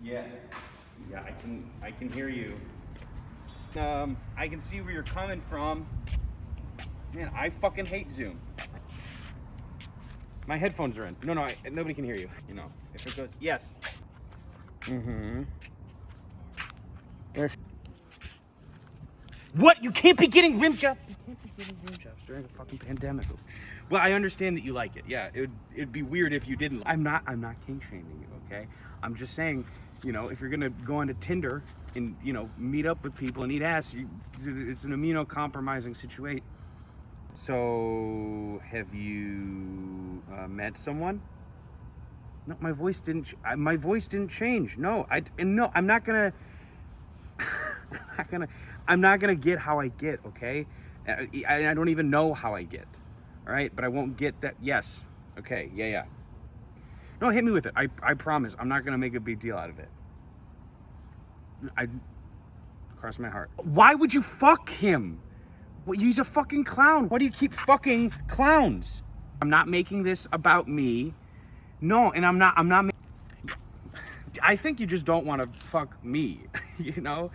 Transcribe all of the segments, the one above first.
Yeah, I can hear you. I can see where you're coming from. Man, I fucking hate Zoom. My headphones are in. No, nobody can hear you. You know, if it goes, yes. Mm-hmm. What? You can't be getting rim jobs. You can't be getting rim jobs during a fucking pandemic. Well, I understand that you like it. Yeah, it'd be weird if you didn't. I'm not king shaming you, okay? I'm just saying, you know, if you're gonna go onto Tinder and, you know, meet up with people and eat ass, it's an immunocompromising situation. So, have you met someone? No, my voice didn't change. No, I'm not gonna. I'm not gonna get how I get. Okay, I don't even know how I get. All right, but I won't get that. Yes. Okay. Yeah. No, hit me with it. I promise. I'm not gonna make a big deal out of it. I cross my heart. Why would you fuck him? Well, he's a fucking clown. Why do you keep fucking clowns? I'm not making this about me. No, and I'm not. I think you just don't want to fuck me. You know.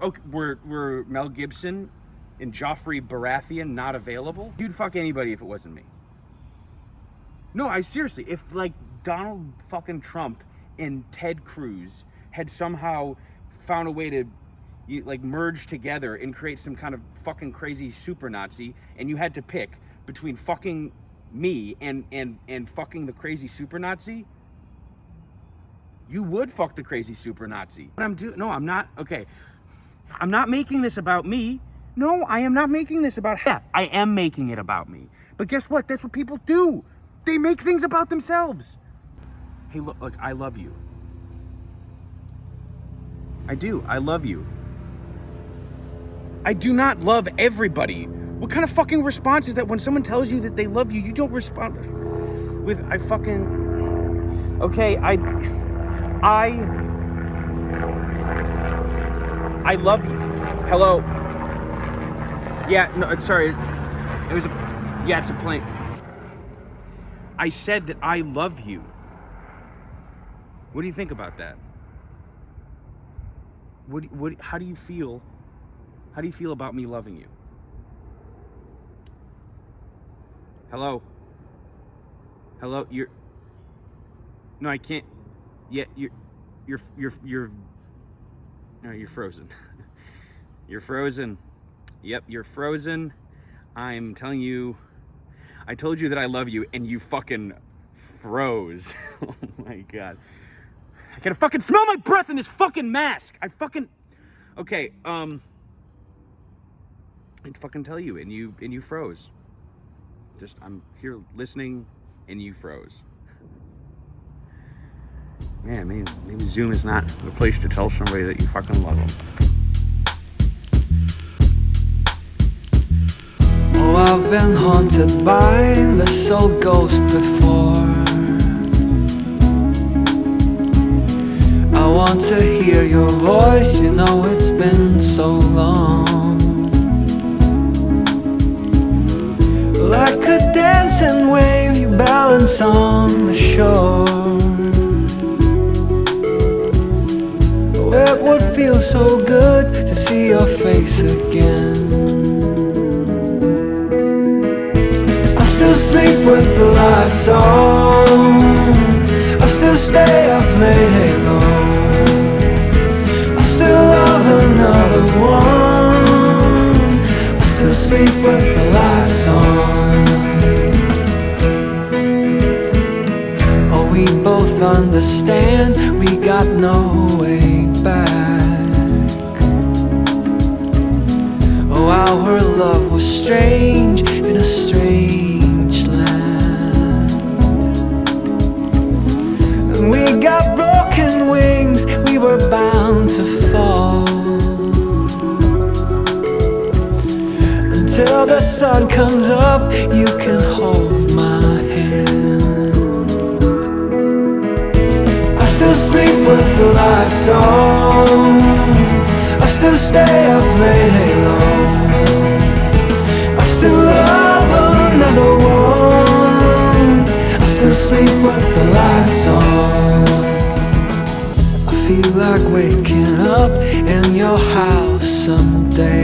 Okay, were Mel Gibson and Joffrey Baratheon not available? You'd fuck anybody if it wasn't me. No, I seriously, if like Donald fucking Trump and Ted Cruz had somehow found a way to like merge together and create some kind of fucking crazy super Nazi, and you had to pick between fucking me and fucking the crazy super Nazi, you would fuck the crazy super Nazi. But I'm not. Okay. I'm not making this about me. No, I am not making this about him. I am making it about me. But guess what? That's what people do. They make things about themselves. Hey, look, I love you. I do. I love you. I do not love everybody. What kind of fucking response is that when someone tells you that they love you, you don't respond with, I fucking... Okay, I love you. Hello. Yeah, no, sorry. It was it's a plane. I said that I love you. What do you think about that? How do you feel? How do you feel about me loving you? Hello? Hello? No, I can't. Yeah, you're no, you're frozen. You're frozen. Yep, you're frozen. I'm telling you, I told you that I love you and you fucking froze. Oh my God. I gotta fucking smell my breath in this fucking mask. Okay, I'd fucking tell you and you froze. I'm here listening and you froze. Man, maybe Zoom is not the place to tell somebody that you fucking love them. Oh, I've been haunted by this old ghost before. I want to hear your voice, you know it's been so long. Like a dancing wave, you balance on the shore. It would feel so good to see your face again. I still sleep with the lights on. I still stay up late alone. I still love another one. I still sleep with the lights on. Oh, we both understand we got no way back. Oh, our love was strange in a strange land. And we got broken wings, we were bound to fall. Until the sun comes up, you can hold my hand. I still sleep with the lights on. I still stay up late alone. I still love another one. I still sleep with the lights on. I feel like waking up in your house someday,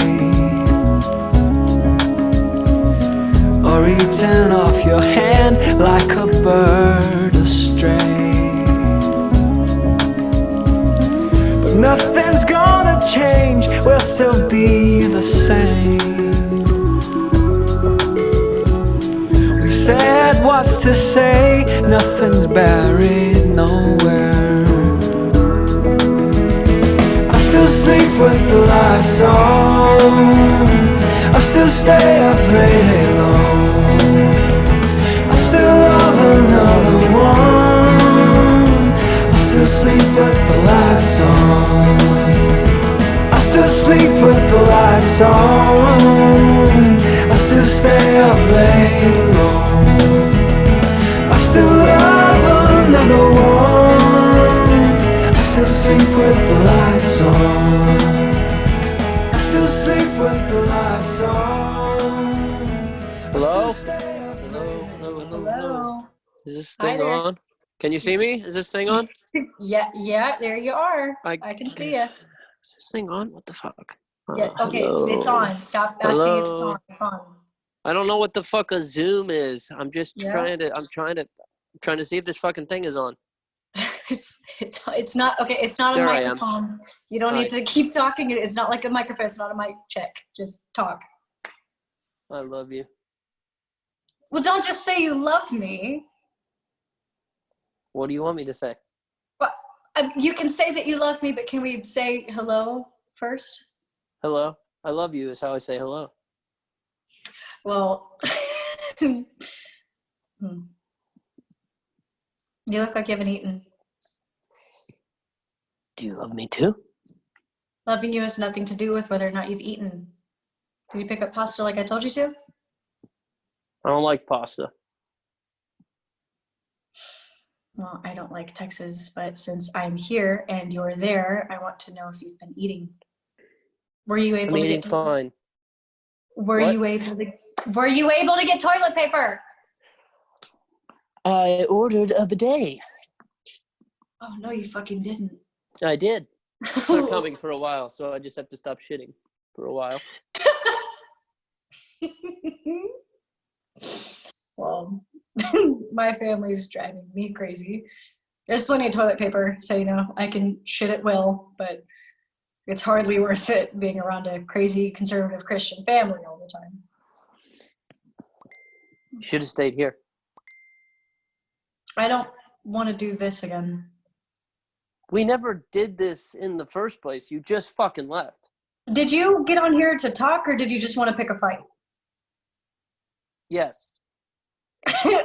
or eating off your hand like a bird astray. But nothing's gonna change, we'll still be the same. We've said what's to say, nothing's buried nowhere. I still sleep with the lights on, I still stay up late alone, I still love another one, I still sleep with the lights on, I still sleep with the lights on, I still stay up late alone, I still love another one, I still sleep with the lights on, I still sleep with the lights on. Hello? Hello. Is this Hi thing there. on? Can you see me? Is this thing on? Yeah, there you are. I can see you. Is this thing on? What the fuck? Yeah, okay, it's hello. on. Stop asking if it's Hello. on. It's on. I don't know what the fuck a Zoom is. I'm just Yeah? I'm trying to see if this fucking thing is on. It's not okay. It's not There a I am. microphone. You don't Hi. need to keep talking. It's not like a microphone. It's not a mic check. Just talk. I love you. Well, don't just say you love me. What do you want me to say? But you can say that you love me, but can we say hello first? Hello? I love you is how I say hello. Well, you look like you haven't eaten. Do you love me too? Loving you has nothing to do with whether or not you've eaten. Did you pick up pasta like I told you to? I don't like pasta. Well, I don't like Texas, but since I'm here and you're there, I want to know if you've been eating. Were you able I'm to eating get fine. Were What? you able to get toilet paper? I ordered a bidet. Oh no, you fucking didn't. I did. It's not coming for a while, so I just have to stop shitting for a while. Well, my family's driving me crazy. There's plenty of toilet paper, so you know I can shit at will, but it's hardly worth it being around a crazy conservative Christian family all the time. You should have stayed here. I don't want to do this again. We never did this in the first place. You just fucking left. Did you get on here to talk, or did you just want to pick a fight? Yes.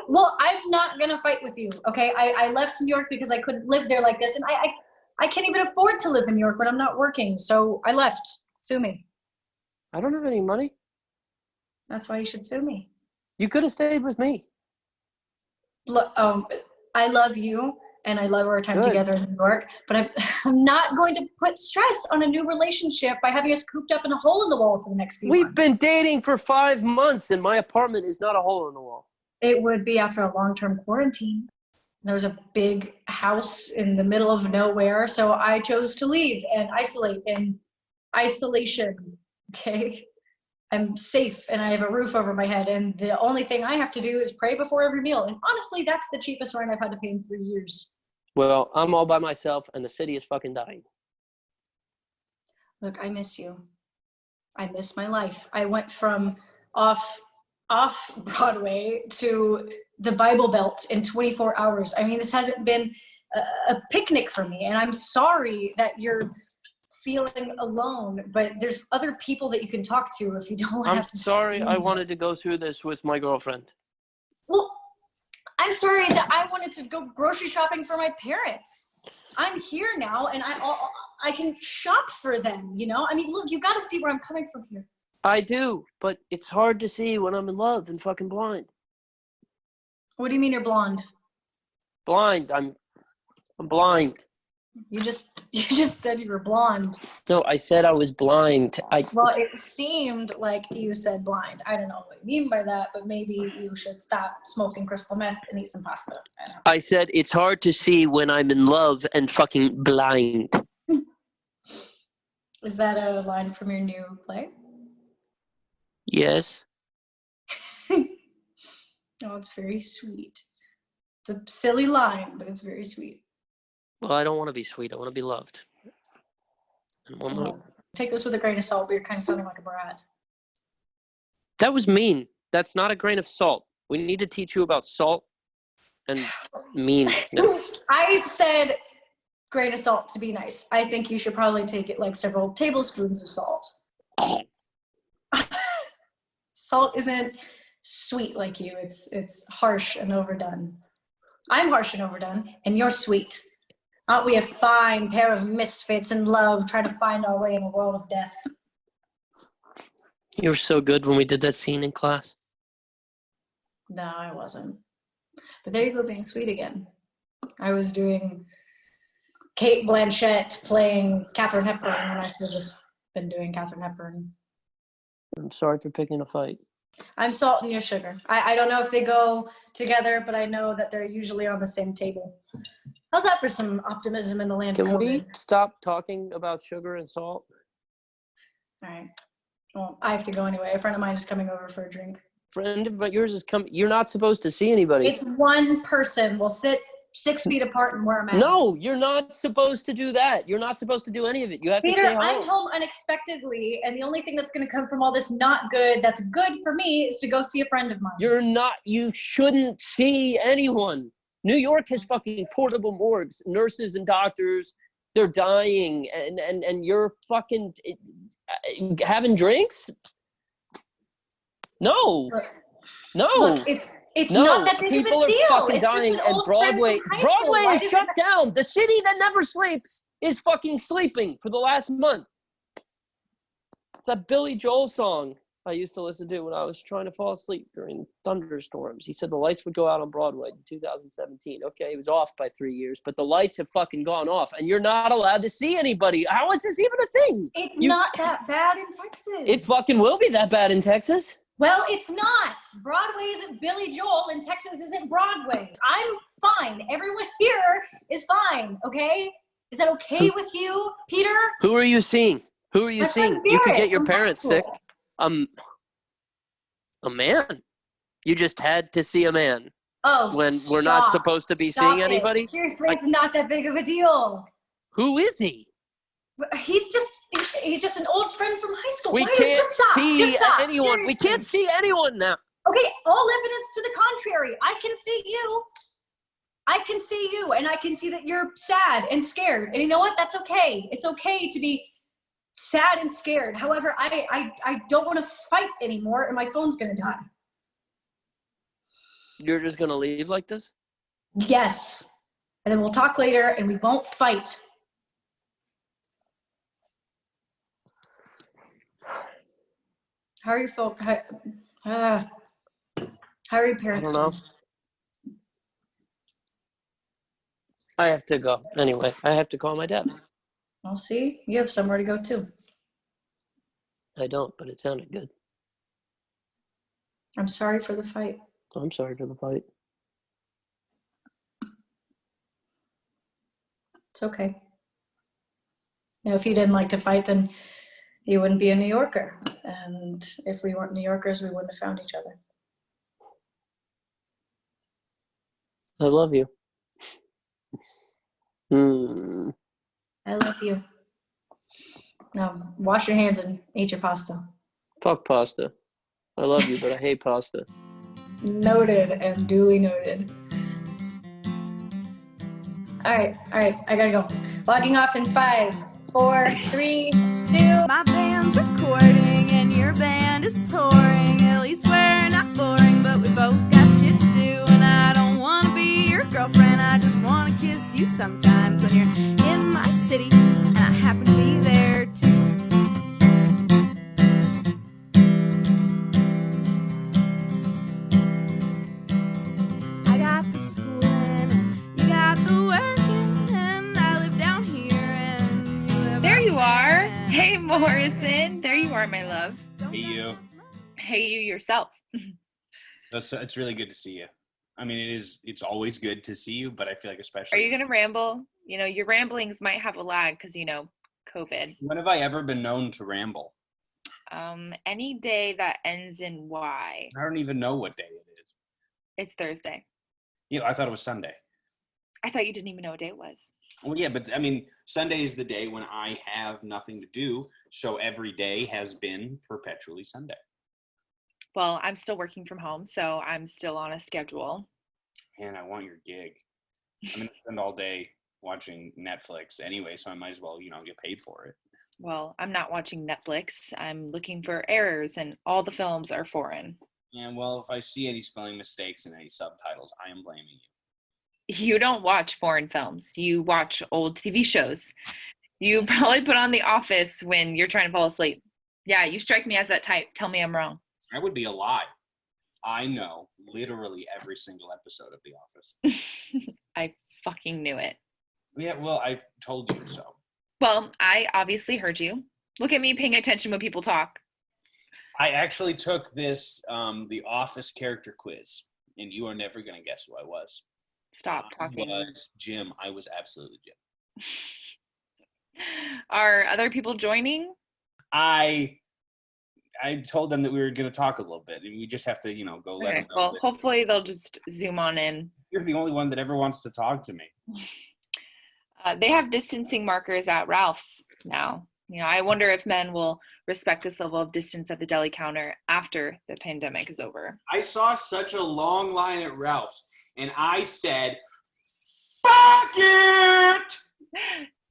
Well, I'm not gonna fight with you, okay? I left New York because I couldn't live there like this, and I can't even afford to live in New York when I'm not working, so I left. Sue me. I don't have any money. That's why you should sue me. You could have stayed with me. Look, I love you, and I love our time Good. together in New York, but I'm not going to put stress on a new relationship by having us cooped up in a hole in the wall for the next few We've months. been dating for 5 months, and my apartment is not a hole in the wall. It would be after a long-term quarantine. There was a big house in the middle of nowhere, so I chose to leave and isolate in isolation, okay? I'm safe and I have a roof over my head, and the only thing I have to do is pray before every meal. And honestly, that's the cheapest rent I've had to pay in 3 years. Well, I'm all by myself, and the city is fucking dying. Look, I miss you. I miss my life. I went from off Broadway to the Bible Belt in 24 hours. I mean, this hasn't been a picnic for me, and I'm sorry that you're feeling alone, but there's other people that you can talk to if you don't I'm have to. sorry I wanted to go through this with my girlfriend. Well, I'm sorry that I wanted to go grocery shopping for my parents. I'm here now, and I can shop for them, you know? I mean, look, you got to see where I'm coming from here. I do, but it's hard to see when I'm in love and fucking blind. What do you mean you're blonde? Blind. I'm blind. You just said you were blonde. No, I said I was blind. Well, it seemed like you said blind. I don't know what you mean by that, but maybe you should stop smoking crystal meth and eat some pasta. I don't know. I said it's hard to see when I'm in love and fucking blind. Is that a line from your new play? Yes. Oh, it's very sweet. It's a silly line, but it's very sweet. Well, I don't want to be sweet. I want to be loved. And one more. Well, take this with a grain of salt, but you're kind of sounding like a brat. That was mean. That's not a grain of salt. We need to teach you about salt and meanness. I said grain of salt to be nice. I think you should probably take it like several tablespoons of salt. Salt isn't sweet like you. It's harsh and overdone. I'm harsh and overdone, and you're sweet. Aren't we a fine pair of misfits in love trying to find our way in a world of death? You were so good when we did that scene in class. No, I wasn't. But there you go, being sweet again. I was doing Kate Blanchett playing Katharine Hepburn when I could have just been doing Katharine Hepburn. I'm sorry for picking a fight. I'm salt and you're sugar. I don't know if they go together, but I know that they're usually on the same table. How's that for some optimism in the land of Can we COVID? stop talking about sugar and salt? All right. Well, I have to go anyway. A friend of mine is coming over for a drink. Friend, but yours is coming. You're not supposed to see anybody. It's one person. We'll sit 6 feet apart and wear a mask. No, you're not supposed to do that. You're not supposed to do any of it. You have Peter, to stay home. I'm home unexpectedly, and the only thing that's going to come from all this not good that's good for me is to go see a friend of mine. You're not. You shouldn't see anyone. New York has fucking portable morgues, nurses and doctors. They're dying, and you're fucking having drinks. No, no. Look, it's No, not that big people of a deal. are fucking It's just dying, an and old friend Broadway from high school. Broadway Why is does shut it- down. The city that never sleeps is fucking sleeping for the last month. It's that Billy Joel song I used to listen to when I was trying to fall asleep during thunderstorms. He said the lights would go out on Broadway in 2017. Okay, it was off by 3 years, but the lights have fucking gone off, and you're not allowed to see anybody. How is this even a thing? It's not that bad in Texas. It fucking will be that bad in Texas. Well, it's not. Broadway isn't Billy Joel, and Texas isn't Broadway. I'm fine. Everyone here is fine, okay? Is that okay with you, Peter? Who are you seeing? Who are you My seeing? friend You could Barrett get your from high parents sick. school. A man. You just had to see a man. Oh, When we're not stop. supposed to be Stop seeing it. anybody? Seriously, Like- it's not that big of a deal. Who is he? He's just an old friend from high school. We Why don't you can't just stop? see Just stop. anyone. We Seriously. can't see anyone now. Okay, all evidence to the contrary. I can see you. I can see you, and I can see that you're sad and scared. And you know what? That's okay. It's okay to be sad and scared. However, I don't want to fight anymore, and my phone's gonna die. You're just going to leave like this? Yes. And then we'll talk later, and we won't fight. How are your folks? How are your I parents? don't know. doing? I have to go. Anyway, I have to call my dad. Well, see, you have somewhere to go too. I don't, but it sounded good. I'm sorry for the fight. I'm sorry for the fight. It's okay. You know, if you didn't like to fight, then you wouldn't be a New Yorker. And if we weren't New Yorkers, we wouldn't have found each other. I love you. I love you. Now, wash your hands and eat your pasta. Fuck pasta. I love you, but I hate pasta. Noted and duly noted. All right, I gotta go. Logging off in 5, 4, 3, 2. My band's recording and your band is touring. At least we're not boring, but we both got shit to do. And I don't want to be your girlfriend. I just want to kiss you sometimes when you're in my city. And I happen to be there too. I got the schooling and you got the working. And I live down Morrison. There you are, my love. Hey, you. Hey, you yourself. It's really good to see you. I mean, it's always good to see you, but I feel like especially. Are you going to ramble? You know, your ramblings might have a lag because, you know, COVID. When have I ever been known to ramble? Any day that ends in Y. I don't even know what day it is. It's Thursday. You know, I thought it was Sunday. I thought you didn't even know what day it was. Well, yeah, but I mean, Sunday is the day when I have nothing to do, so every day has been perpetually Sunday. Well, I'm still working from home, so I'm still on a schedule. And I want your gig. I'm going to spend all day watching Netflix anyway, so I might as well, get paid for it. Well, I'm not watching Netflix. I'm looking for errors, and all the films are foreign. And, well, if I see any spelling mistakes and any subtitles, I am blaming you. You don't watch foreign films. You watch old TV shows. You probably put on The Office when you're trying to fall asleep. Yeah, you strike me as that type. Tell me I'm wrong. I would be a lie. I know literally every single episode of The Office. I fucking knew it. Yeah, well, I've told you so. Well, I obviously heard you. Look at me paying attention when people talk. I actually took this, The Office character quiz, and you are never going to guess who I was. Stop talking. I was Jim. I was absolutely Jim. Are other people joining? I told them that we were going to talk a little bit, and we just have to, go let them know. Well, that hopefully they'll just zoom on in. you're the only one that ever wants to talk to me. They have distancing markers at Ralph's now. I wonder if men will respect this level of distance at the deli counter after the pandemic is over. I saw such a long line at Ralph's, and I said, "Fuck it!"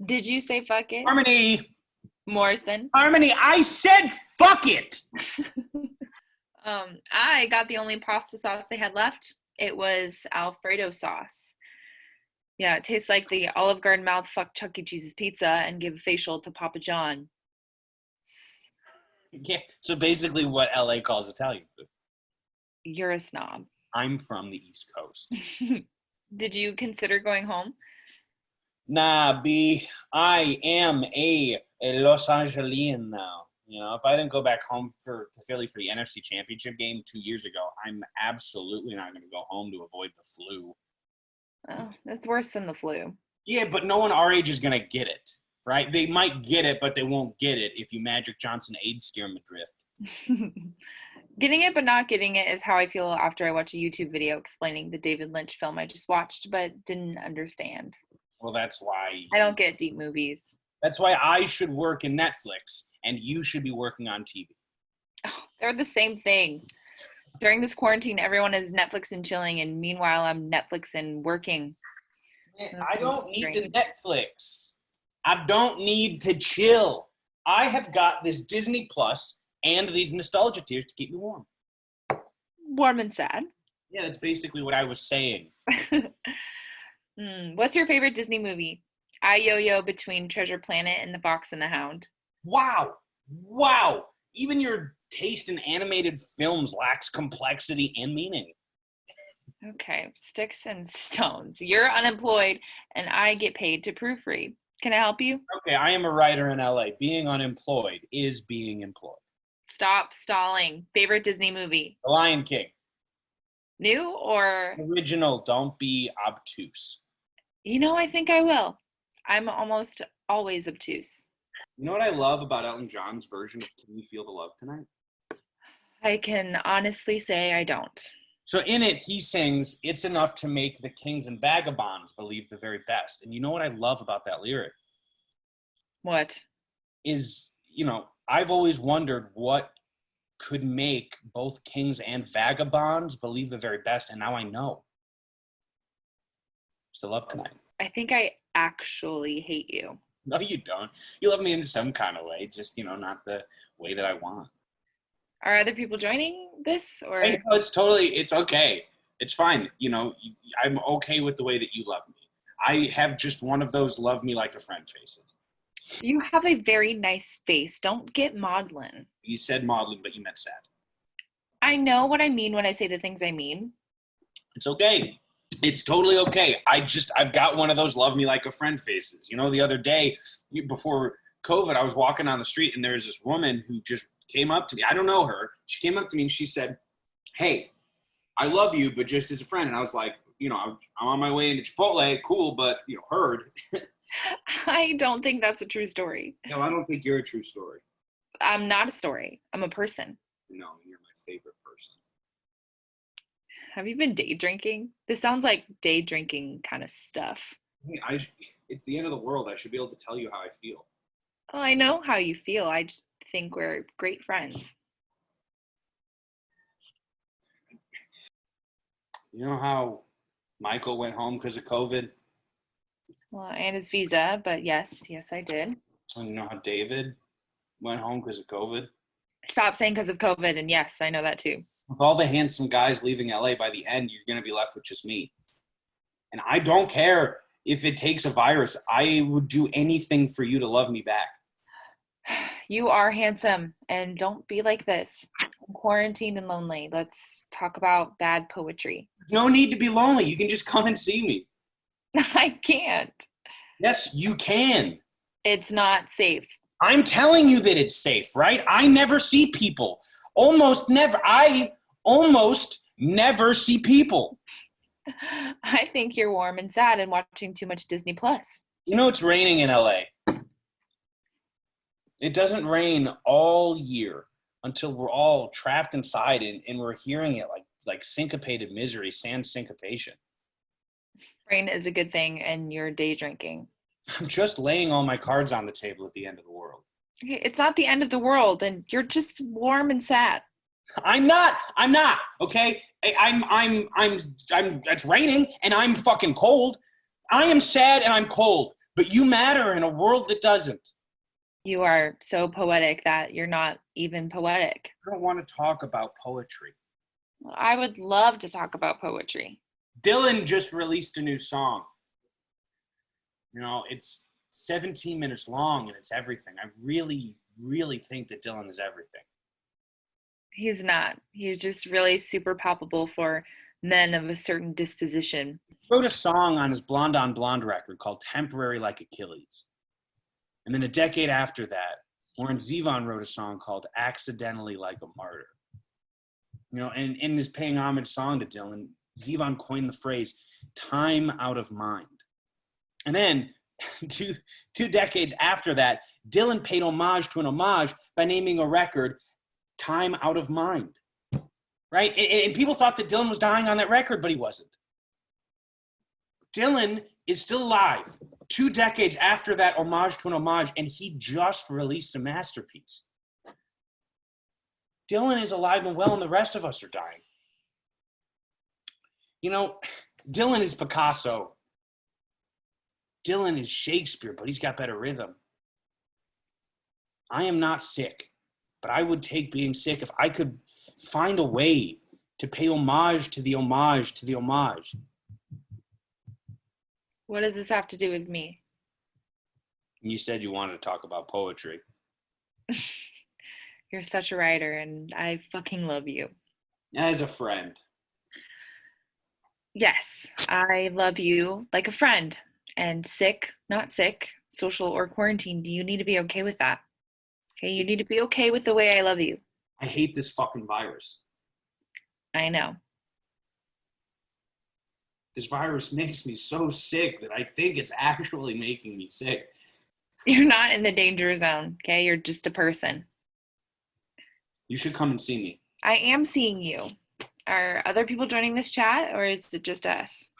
Did you say fuck it? Harmony, I said fuck it! I got the only pasta sauce they had left. It was Alfredo sauce. Yeah, it tastes like the Olive Garden mouth fuck Chuck E. Cheese's pizza and give a facial to Papa John. Yeah, so basically what LA calls Italian food. You're a snob. I'm from the East Coast. Did you consider going home? Nah, B, I am a Los Angelian now. If I didn't go back home to Philly for the NFC Championship game 2 years ago, I'm absolutely not going to go home to avoid the flu. Oh, that's worse than the flu. Yeah, but no one our age is going to get it, right? They might get it, but they won't get it if you Magic Johnson AIDS steer them adrift. Getting it but not getting it is how I feel after I watch a YouTube video explaining the David Lynch film I just watched but didn't understand. Well, that's why... I don't get deep movies. That's why I should work in Netflix, and you should be working on TV. Oh, they're the same thing. During this quarantine, everyone is Netflix and chilling, and meanwhile, I'm Netflix and working. I don't need to Netflix. I don't need to chill. I have got this Disney Plus and these nostalgia tears to keep me warm. Warm and sad. Yeah, that's basically what I was saying. What's your favorite Disney movie? I yo-yo between Treasure Planet and The Fox and the Hound. Wow. Even your taste in animated films lacks complexity and meaning. Okay, sticks and stones. You're unemployed, and I get paid to proofread. Can I help you? Okay, I am a writer in LA. Being unemployed is being employed. Stop stalling. Favorite Disney movie? The Lion King. New or? Original. Don't be obtuse. I think I will. I'm almost always obtuse. You know what I love about Elton John's version of Can You Feel the Love Tonight? I can honestly say I don't. So in it, he sings, "It's enough to make the kings and vagabonds believe the very best." And you know what I love about that lyric? What? Is, I've always wondered what could make both kings and vagabonds believe the very best, and now I know. Still Love Tonight. I think I actually hate you. No, you don't. You love me in some kind of way, just, not the way that I want. Are other people joining this, or? It's okay. It's fine. I'm okay with the way that you love me. I have just one of those love me like a friend faces. You have a very nice face. Don't get maudlin. You said maudlin, but you meant sad. I know what I mean when I say the things I mean. It's okay. It's totally okay. I've got one of those love me like a friend faces. The other day, before COVID, I was walking down the street and there was this woman who just came up to me. I don't know her. She came up to me and she said, "Hey, I love you, but just as a friend." And I was like, I'm on my way into Chipotle. Cool, but, heard. I don't think that's a true story. No, I don't think you're a true story. I'm not a story. I'm a person. No, you're my favorite person. Have you been day drinking? This sounds like day drinking kind of stuff. Hey, it's the end of the world. I should be able to tell you how I feel. Well, I know how you feel. I just think we're great friends. You know how Michael went home because of COVID? Well, and his visa, but yes, I did. And you know how David went home because of COVID? Stop saying because of COVID, and yes, I know that too. With all the handsome guys leaving LA, by the end, you're going to be left with just me. And I don't care if it takes a virus. I would do anything for you to love me back. You are handsome, and don't be like this. I'm quarantined and lonely. Let's talk about bad poetry. No need to be lonely. You can just come and see me. I can't. Yes, you can. It's not safe. I'm telling you that it's safe, right? I never see people. Almost never. I almost never see people. I think you're warm and sad and watching too much Disney Plus. It's raining in LA. It doesn't rain all year until we're all trapped inside and we're hearing it like syncopated misery, sans syncopation. Rain is a good thing, and you're day drinking. I'm just laying all my cards on the table at the end of the world. It's not the end of the world, and you're just warm and sad. I'm not, okay? It's raining and I'm fucking cold. I am sad and I'm cold, but you matter in a world that doesn't. You are so poetic that you're not even poetic. I don't want to talk about poetry. I would love to talk about poetry. Dylan just released a new song. It's 17 minutes long and it's everything. I really, really think that Dylan is everything. He's not. He's just really super palpable for men of a certain disposition. He wrote a song on his Blonde on Blonde record called Temporary Like Achilles. And then a decade after that, Warren Zevon wrote a song called Accidentally Like a Martyr. And in his paying homage song to Dylan, Zevon coined the phrase, time out of mind. And then, two decades after that, Dylan paid homage to an homage by naming a record Time Out of Mind. Right? And people thought that Dylan was dying on that record, but he wasn't. Dylan is still alive 2 decades after that homage to an homage, and he just released a masterpiece. Dylan is alive and well, and the rest of us are dying. Dylan is Picasso. Dylan is Shakespeare, but he's got better rhythm. I am not sick, but I would take being sick if I could find a way to pay homage to the homage to the homage. What does this have to do with me? You said you wanted to talk about poetry. You're such a writer, and I fucking love you. As a friend. Yes, I love you like a friend. And sick, not sick, social or quarantined, you need to be okay with that. Okay, you need to be okay with the way I love you. I hate this fucking virus. I know. This virus makes me so sick that I think it's actually making me sick. You're not in the danger zone, okay? You're just a person. You should come and see me. I am seeing you. Are other people joining this chat, or is it just us?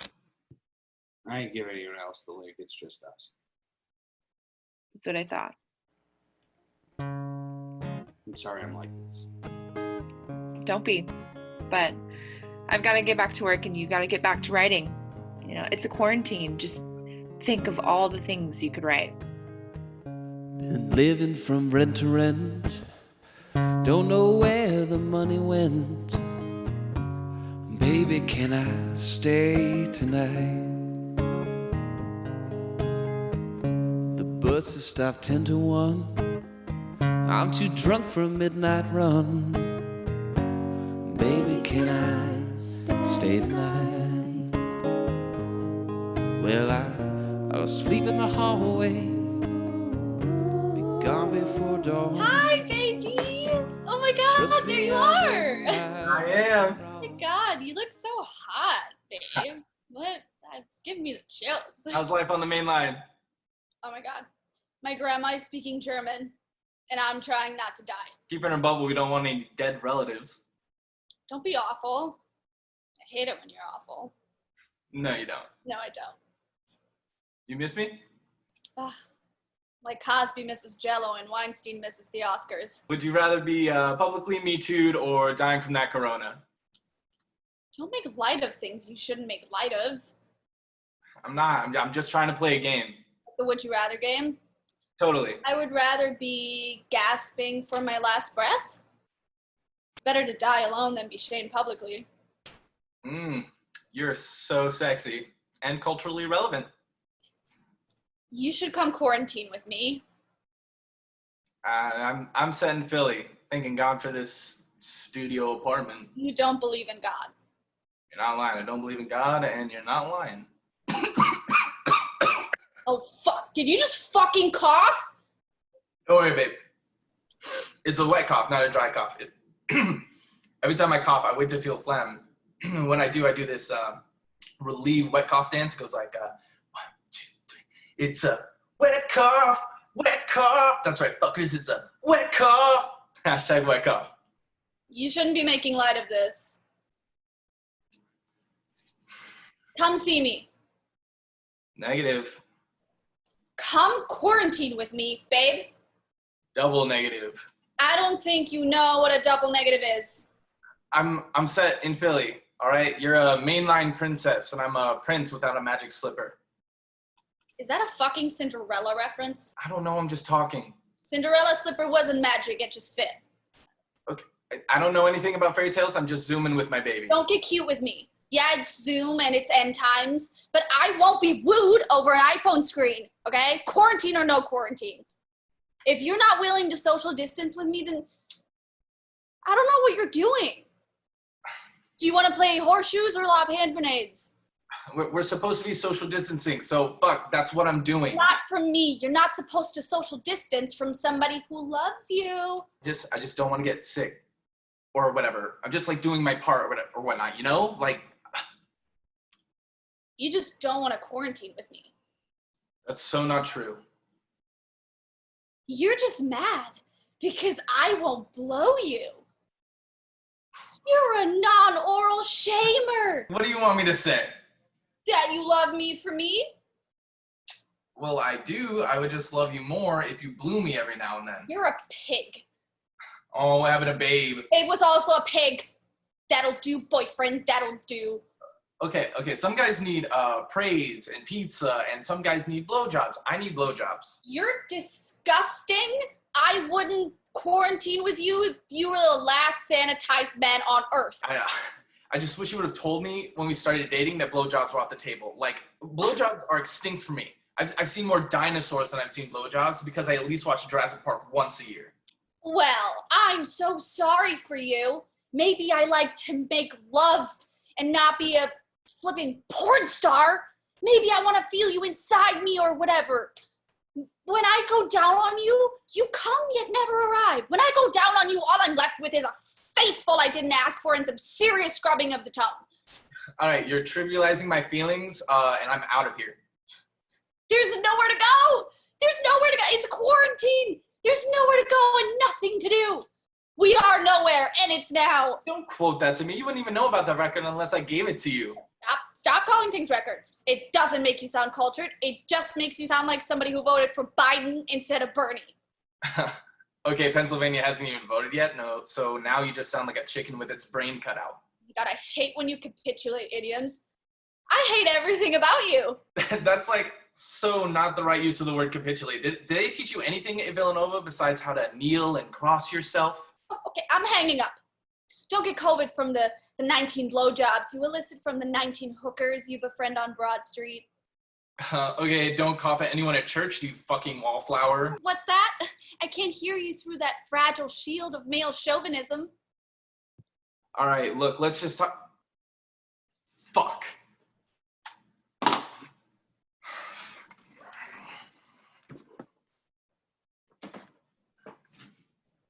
I ain't giving anyone else the link. It's just us. That's what I thought. I'm sorry I'm like this. Don't be. But I've got to get back to work, and you got to get back to writing. It's a quarantine. Just think of all the things you could write. Been living from rent to rent. Don't know where the money went. Baby, can I stay tonight? The buses stop 10 to 1. I'm too drunk for a midnight run. Baby, can I stay tonight? Well, I'll sleep in the hallway gone before dawn. Hi, baby! Oh my god, Trust there me, you I are! didn't I have am. Oh my god, you look so hot, babe. What? That's giving me the chills. How's life on the main line? Oh my god. My grandma is speaking German, and I'm trying not to die. Keep her in a bubble. We don't want any dead relatives. Don't be awful. I hate it when you're awful. No, you don't. No, I don't. Do you miss me? Ugh. Like Cosby misses Jello and Weinstein misses the Oscars. Would you rather be publicly Me Too'd or dying from that corona? Don't make light of things you shouldn't make light of. I'm not. I'm just trying to play a game. The Would You Rather game. Totally. I would rather be gasping for my last breath. It's better to die alone than be shamed publicly. You're so sexy and culturally relevant. You should come quarantine with me. I'm set in Philly, thanking God for this studio apartment. You don't believe in God. You're not lying. I don't believe in God, and you're not lying. Oh, fuck. Did you just fucking cough? Don't worry, babe. It's a wet cough, not a dry cough. Every time I cough, I wait to feel phlegm. When I do this relieve wet cough dance. It goes like 1, 2, 3. It's a wet cough, wet cough. That's right, fuckers. It's a wet cough. Hashtag wet cough. You shouldn't be making light of this. Come see me. Negative. Come quarantine with me, babe. Double negative. I don't think you know what a double negative is. I'm set in Philly. All right, you're a mainline princess, and I'm a prince without a magic slipper. Is that a fucking Cinderella reference? I don't know. I'm just talking. Cinderella's slipper wasn't magic, it just fit. Okay, I don't know anything about fairy tales. I'm just zooming with my baby. Don't get cute with me. Yeah, it's Zoom and it's end times, but I won't be wooed over an iPhone screen, okay? Quarantine or no quarantine. If you're not willing to social distance with me, then I don't know what you're doing. Do you want to play horseshoes or lob hand grenades? We're supposed to be social distancing, so fuck, that's what I'm doing. Not from me. You're not supposed to social distance from somebody who loves you. I just don't want to get sick or whatever. I'm just like doing my part or whatever, or whatnot, you know? Like, You just don't want to quarantine with me. that's so not true. You're just mad because I won't blow you. You're a non-oral shamer. What do you want me to say? That you love me for me? Well, I do. I would just love you more if you blew me every now and then. You're a pig. Oh, what happened to Babe? Babe was also a pig. That'll do, boyfriend. That'll do. Okay. Some guys need praise and pizza, and some guys need blowjobs. I need blowjobs. You're disgusting. I wouldn't quarantine with you if you were the last sanitized man on earth. I just wish you would have told me when we started dating that blowjobs were off the table. Like, blowjobs are extinct for me. I've seen more dinosaurs than I've seen blowjobs because I at least watch Jurassic Park once a year. Well, I'm so sorry for you. Maybe I like to make love and not be a flipping porn star. Maybe I want to feel you inside me or whatever. When I go down on you, you come yet never arrive. When I go down on you, all I'm left with is a face full I didn't ask for and some serious scrubbing of the tongue. All right, you're trivializing my feelings, and I'm out of here. There's nowhere to go. There's nowhere to go. It's quarantine. There's nowhere to go and nothing to do. We are nowhere, and it's now. Don't quote that to me. You wouldn't even know about the record unless I gave it to you. Stop calling things records. It doesn't make you sound cultured. It just makes you sound like somebody who voted for Biden instead of Bernie. Okay, Pennsylvania hasn't even voted yet. No, so now you just sound like a chicken with its brain cut out. God, I hate when you capitulate idioms. I hate everything about you. That's like so not the right use of the word capitulate. Did they teach you anything at Villanova besides how to kneel and cross yourself? Okay, I'm hanging up. Don't get COVID from the 19 blowjobs you elicit from the 19 hookers you befriend on Broad Street. Okay, don't cough at anyone at church, you fucking wallflower. What's that? I can't hear you through that fragile shield of male chauvinism. All right, look, let's just talk. Fuck.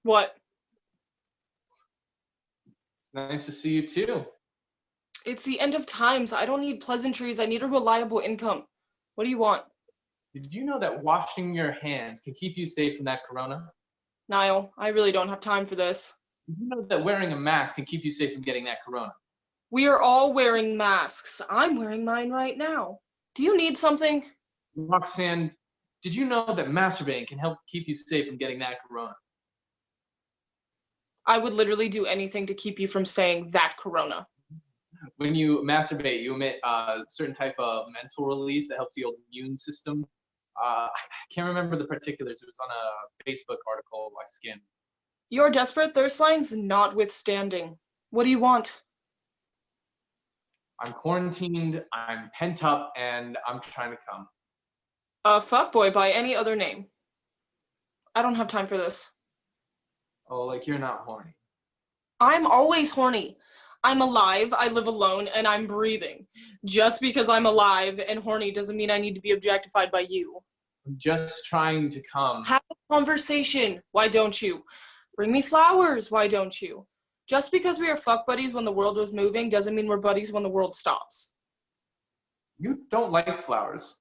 What? It's nice to see you too. It's the end of times. I don't need pleasantries. I need a reliable income. What do you want? Did you know that washing your hands can keep you safe from that corona? Niall, I really don't have time for this. Did you know that wearing a mask can keep you safe from getting that corona? We are all wearing masks. I'm wearing mine right now. Do you need something? Roxanne, did you know that masturbating can help keep you safe from getting that corona? I would literally do anything to keep you from saying that corona. When you masturbate, you emit a certain type of mental release that helps the immune system. I can't remember the particulars. It was on a Facebook article I skimmed. Your desperate thirst lines notwithstanding. What do you want? I'm quarantined, I'm pent up, and I'm trying to come. A fuckboy by any other name. I don't have time for this. Oh, like you're not horny. I'm always horny. I'm alive, I live alone, and I'm breathing. Just because I'm alive and horny doesn't mean I need to be objectified by you. I'm just trying to come. Have a conversation. Why don't you? Bring me flowers. Why don't you? Just because we are fuck buddies when the world was moving doesn't mean we're buddies when the world stops. You don't like flowers.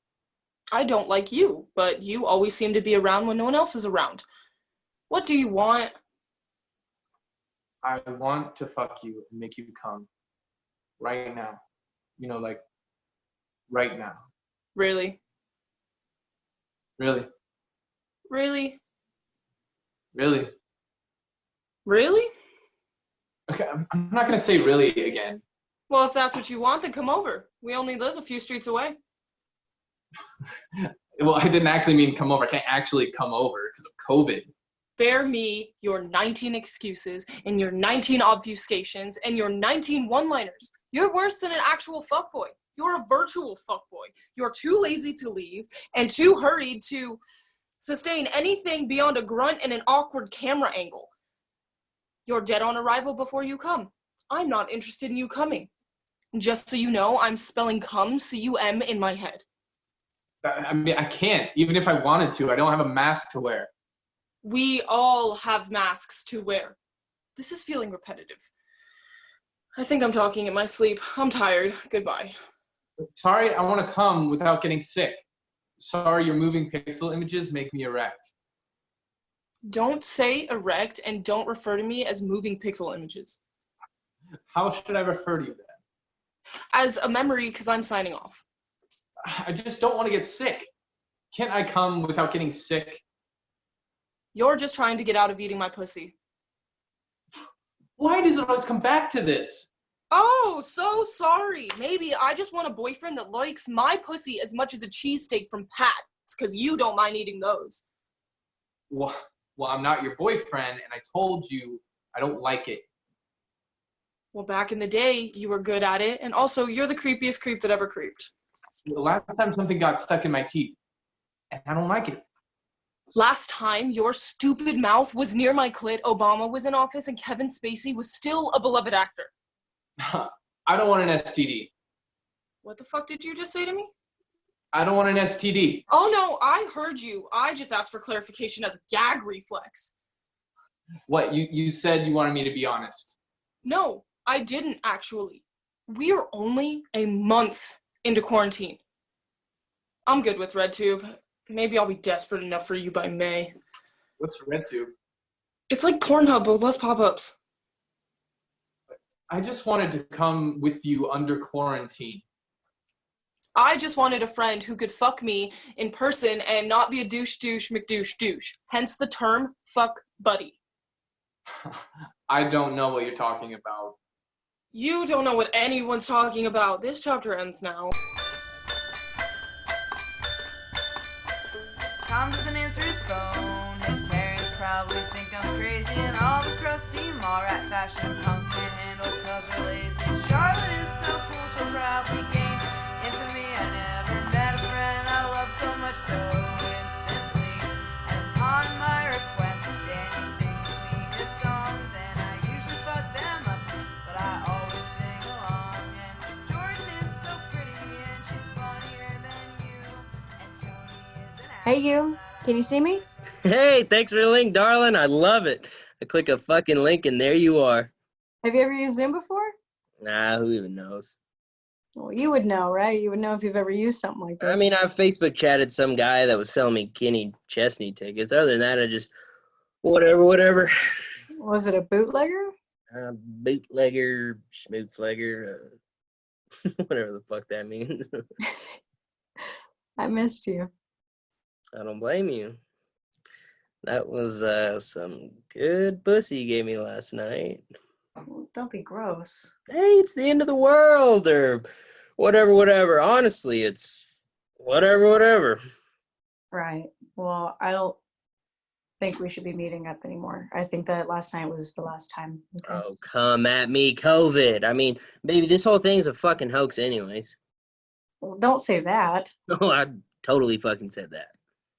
I don't like you, but you always seem to be around when no one else is around. What do you want? I want to fuck you and make you come. Right now. You know, like, right now. Really? Really? Really? Really? Really? Okay, I'm not gonna say really again. Well, if that's what you want, then come over. We only live a few streets away. Well, I didn't actually mean come over. I can't actually come over because of COVID. Bear me your 19 excuses and your 19 obfuscations and your 19 one-liners. You're worse than an actual fuckboy. You're a virtual fuckboy. You're too lazy to leave and too hurried to sustain anything beyond a grunt and an awkward camera angle. You're dead on arrival before you come. I'm not interested in you coming. Just so you know, I'm spelling cum, C-U-M, in my head. I mean, I can't. Even if I wanted to, I don't have a mask to wear. We all have masks to wear. This is feeling repetitive. I think I'm talking in my sleep. I'm tired. Goodbye. Sorry, I want to come without getting sick. Sorry, your moving pixel images make me erect. Don't say erect and don't refer to me as moving pixel images. How should I refer to you then? As a memory, because I'm signing off. I just don't want to get sick. Can't I come without getting sick? You're just trying to get out of eating my pussy. Why does it always come back to this? Oh, so sorry. Maybe I just want a boyfriend that likes my pussy as much as a cheesesteak from Pat's, because you don't mind eating those. Well, I'm not your boyfriend, and I told you I don't like it. Well, back in the day, you were good at it, and also, you're the creepiest creep that ever creeped. The last time something got stuck in my teeth, and I don't like it. Last time your stupid mouth was near my clit, Obama was in office, and Kevin Spacey was still a beloved actor. I don't want an STD. What the fuck did you just say to me? I don't want an STD. Oh no, I heard you. I just asked for clarification as a gag reflex. What, you said you wanted me to be honest. No, I didn't actually. We're only a month into quarantine. I'm good with RedTube. Maybe I'll be desperate enough for you by May. What's RedTube? It's like Pornhub, but with less pop-ups. I just wanted to come with you under quarantine. I just wanted a friend who could fuck me in person and not be a douche McDouche. Hence the term fuck buddy. I don't know what you're talking about. You don't know what anyone's talking about. This chapter ends now. Tom doesn't answer his phone. His parents probably think I'm crazy, and all the crusty mall rat fashion punks can't handle 'cause we're lazy. Charlotte is so cool, so proudly gained infamy. I never met a friend I love so much so instantly. And upon my request, Danny sings me his songs, and I usually fuck them up, but I always sing along. And Jordan is so pretty, and she's funnier than you. And Tony is an Hey, you. Can you see me? Hey, thanks for the link, darling. I love it. I click a fucking link and there you are. Have you ever used Zoom before? Nah, who even knows? Well, you would know, right? You would know if you've ever used something like this. I mean, I've Facebook chatted some guy that was selling me Kenny Chesney tickets. Other than that, I just, whatever. Was it a bootlegger? Bootlegger, schmootslegger, whatever the fuck that means. I missed you. I don't blame you. That was some good pussy you gave me last night. Don't be gross. Hey, it's the end of the world, or whatever. Honestly, it's whatever. Right. Well, I don't think we should be meeting up anymore. I think that last night was the last time. Okay. Oh, come at me, COVID. I mean, baby, this whole thing's a fucking hoax anyways. Well, don't say that. No, I totally fucking said that.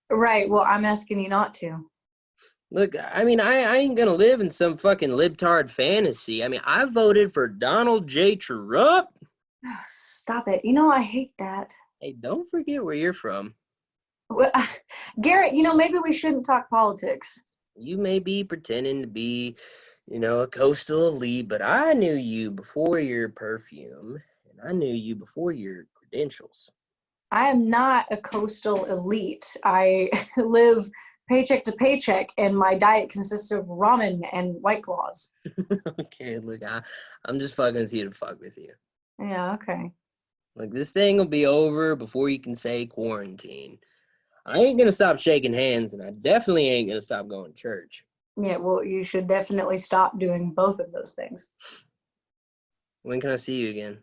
Right. Well, I'm asking you not to. Look, I mean, I ain't gonna live in some fucking libtard fantasy. I mean, I voted for Donald J. Trump. Stop it. You know, I hate that. Hey, don't forget where you're from. Well, Garrett, you know, maybe we shouldn't talk politics. You may be pretending to be, a coastal elite, but I knew you before your perfume, and I knew you before your credentials. I am not a coastal elite. I live paycheck to paycheck, and my diet consists of ramen and White Claws. Okay, look, I'm just fucking with you to fuck with you. Yeah, okay. Like, this thing will be over before you can say quarantine. I ain't gonna stop shaking hands, and I definitely ain't gonna stop going to church. Yeah, well, you should definitely stop doing both of those things. When can I see you again?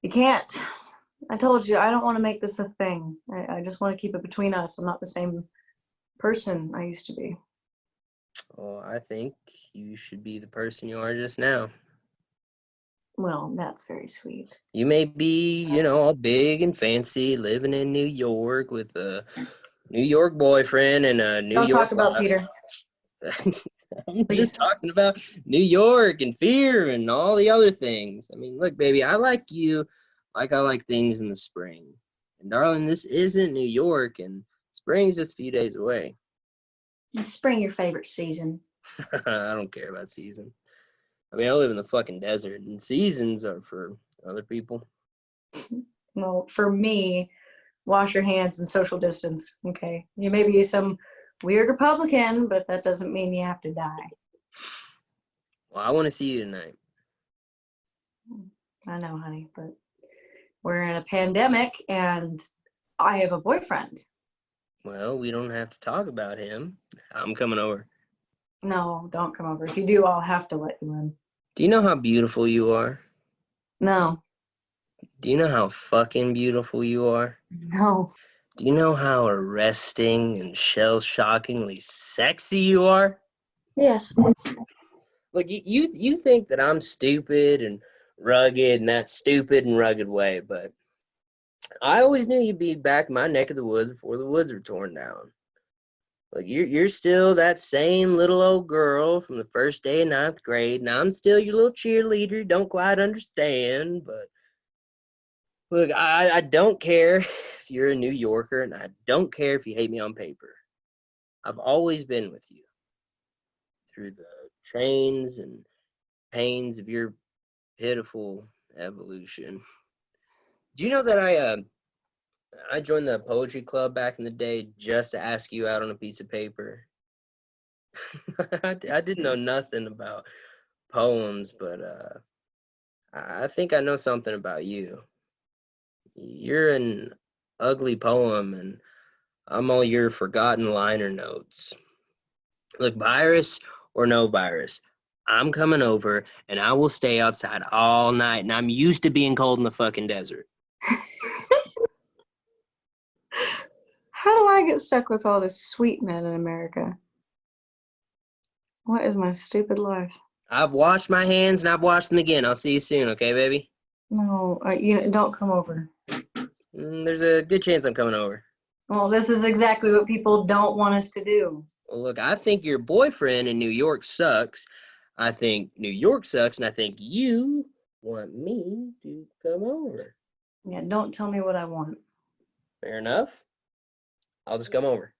You can't. I told you, I don't want to make this a thing. I just want to keep it between us. I'm not the same person I used to be. Well, I think you should be the person you are just now. Well, that's very sweet. You may be, all big and fancy, living in New York with a New York boyfriend and a New Don't York talk about wife. Peter. I'm just talking about New York and fear and all the other things. I mean, look, baby, I like you like I like things in the spring. And darling, this isn't New York, and spring's just a few days away. Is spring your favorite season? I don't care about season. I mean, I live in the fucking desert, and seasons are for other people. Well, for me, wash your hands and social distance. Okay. You may be some weird Republican, but that doesn't mean you have to die. Well, I want to see you tonight. I know, honey, but we're in a pandemic and I have a boyfriend. Well, we don't have to talk about him. I'm coming over. No, don't come over. If you do, I'll have to let you in. Do you know how beautiful you are? No. Do you know how fucking beautiful you are? No. Do you know how arresting and shell-shockingly sexy you are? Yes. Look, you think that I'm stupid and rugged in that stupid and rugged way, but I always knew you'd be back in my neck of the woods before the woods were torn down. Like, you're still that same little old girl from the first day of 9th grade, and I'm still your little cheerleader. Don't quite understand, but look, I don't care if you're a New Yorker, and I don't care if you hate me on paper. I've always been with you through the trains and pains of your pitiful evolution. Do you know that I joined the poetry club back in the day just to ask you out on a piece of paper? I didn't know nothing about poems, but I think I know something about you. You're an ugly poem, and I'm all your forgotten liner notes. Look, virus or no virus, I'm coming over, and I will stay outside all night, and I'm used to being cold in the fucking desert. How do I get stuck with all this sweet men in America? What is my stupid life? I've washed my hands, and I've washed them again. I'll see you soon, okay, baby? No, don't come over. There's a good chance I'm coming over. Well, this is exactly what people don't want us to do. Well, look, I think your boyfriend in New York sucks. I think New York sucks, and I think you want me to come over. Yeah, don't tell me what I want. Fair enough. I'll just come over.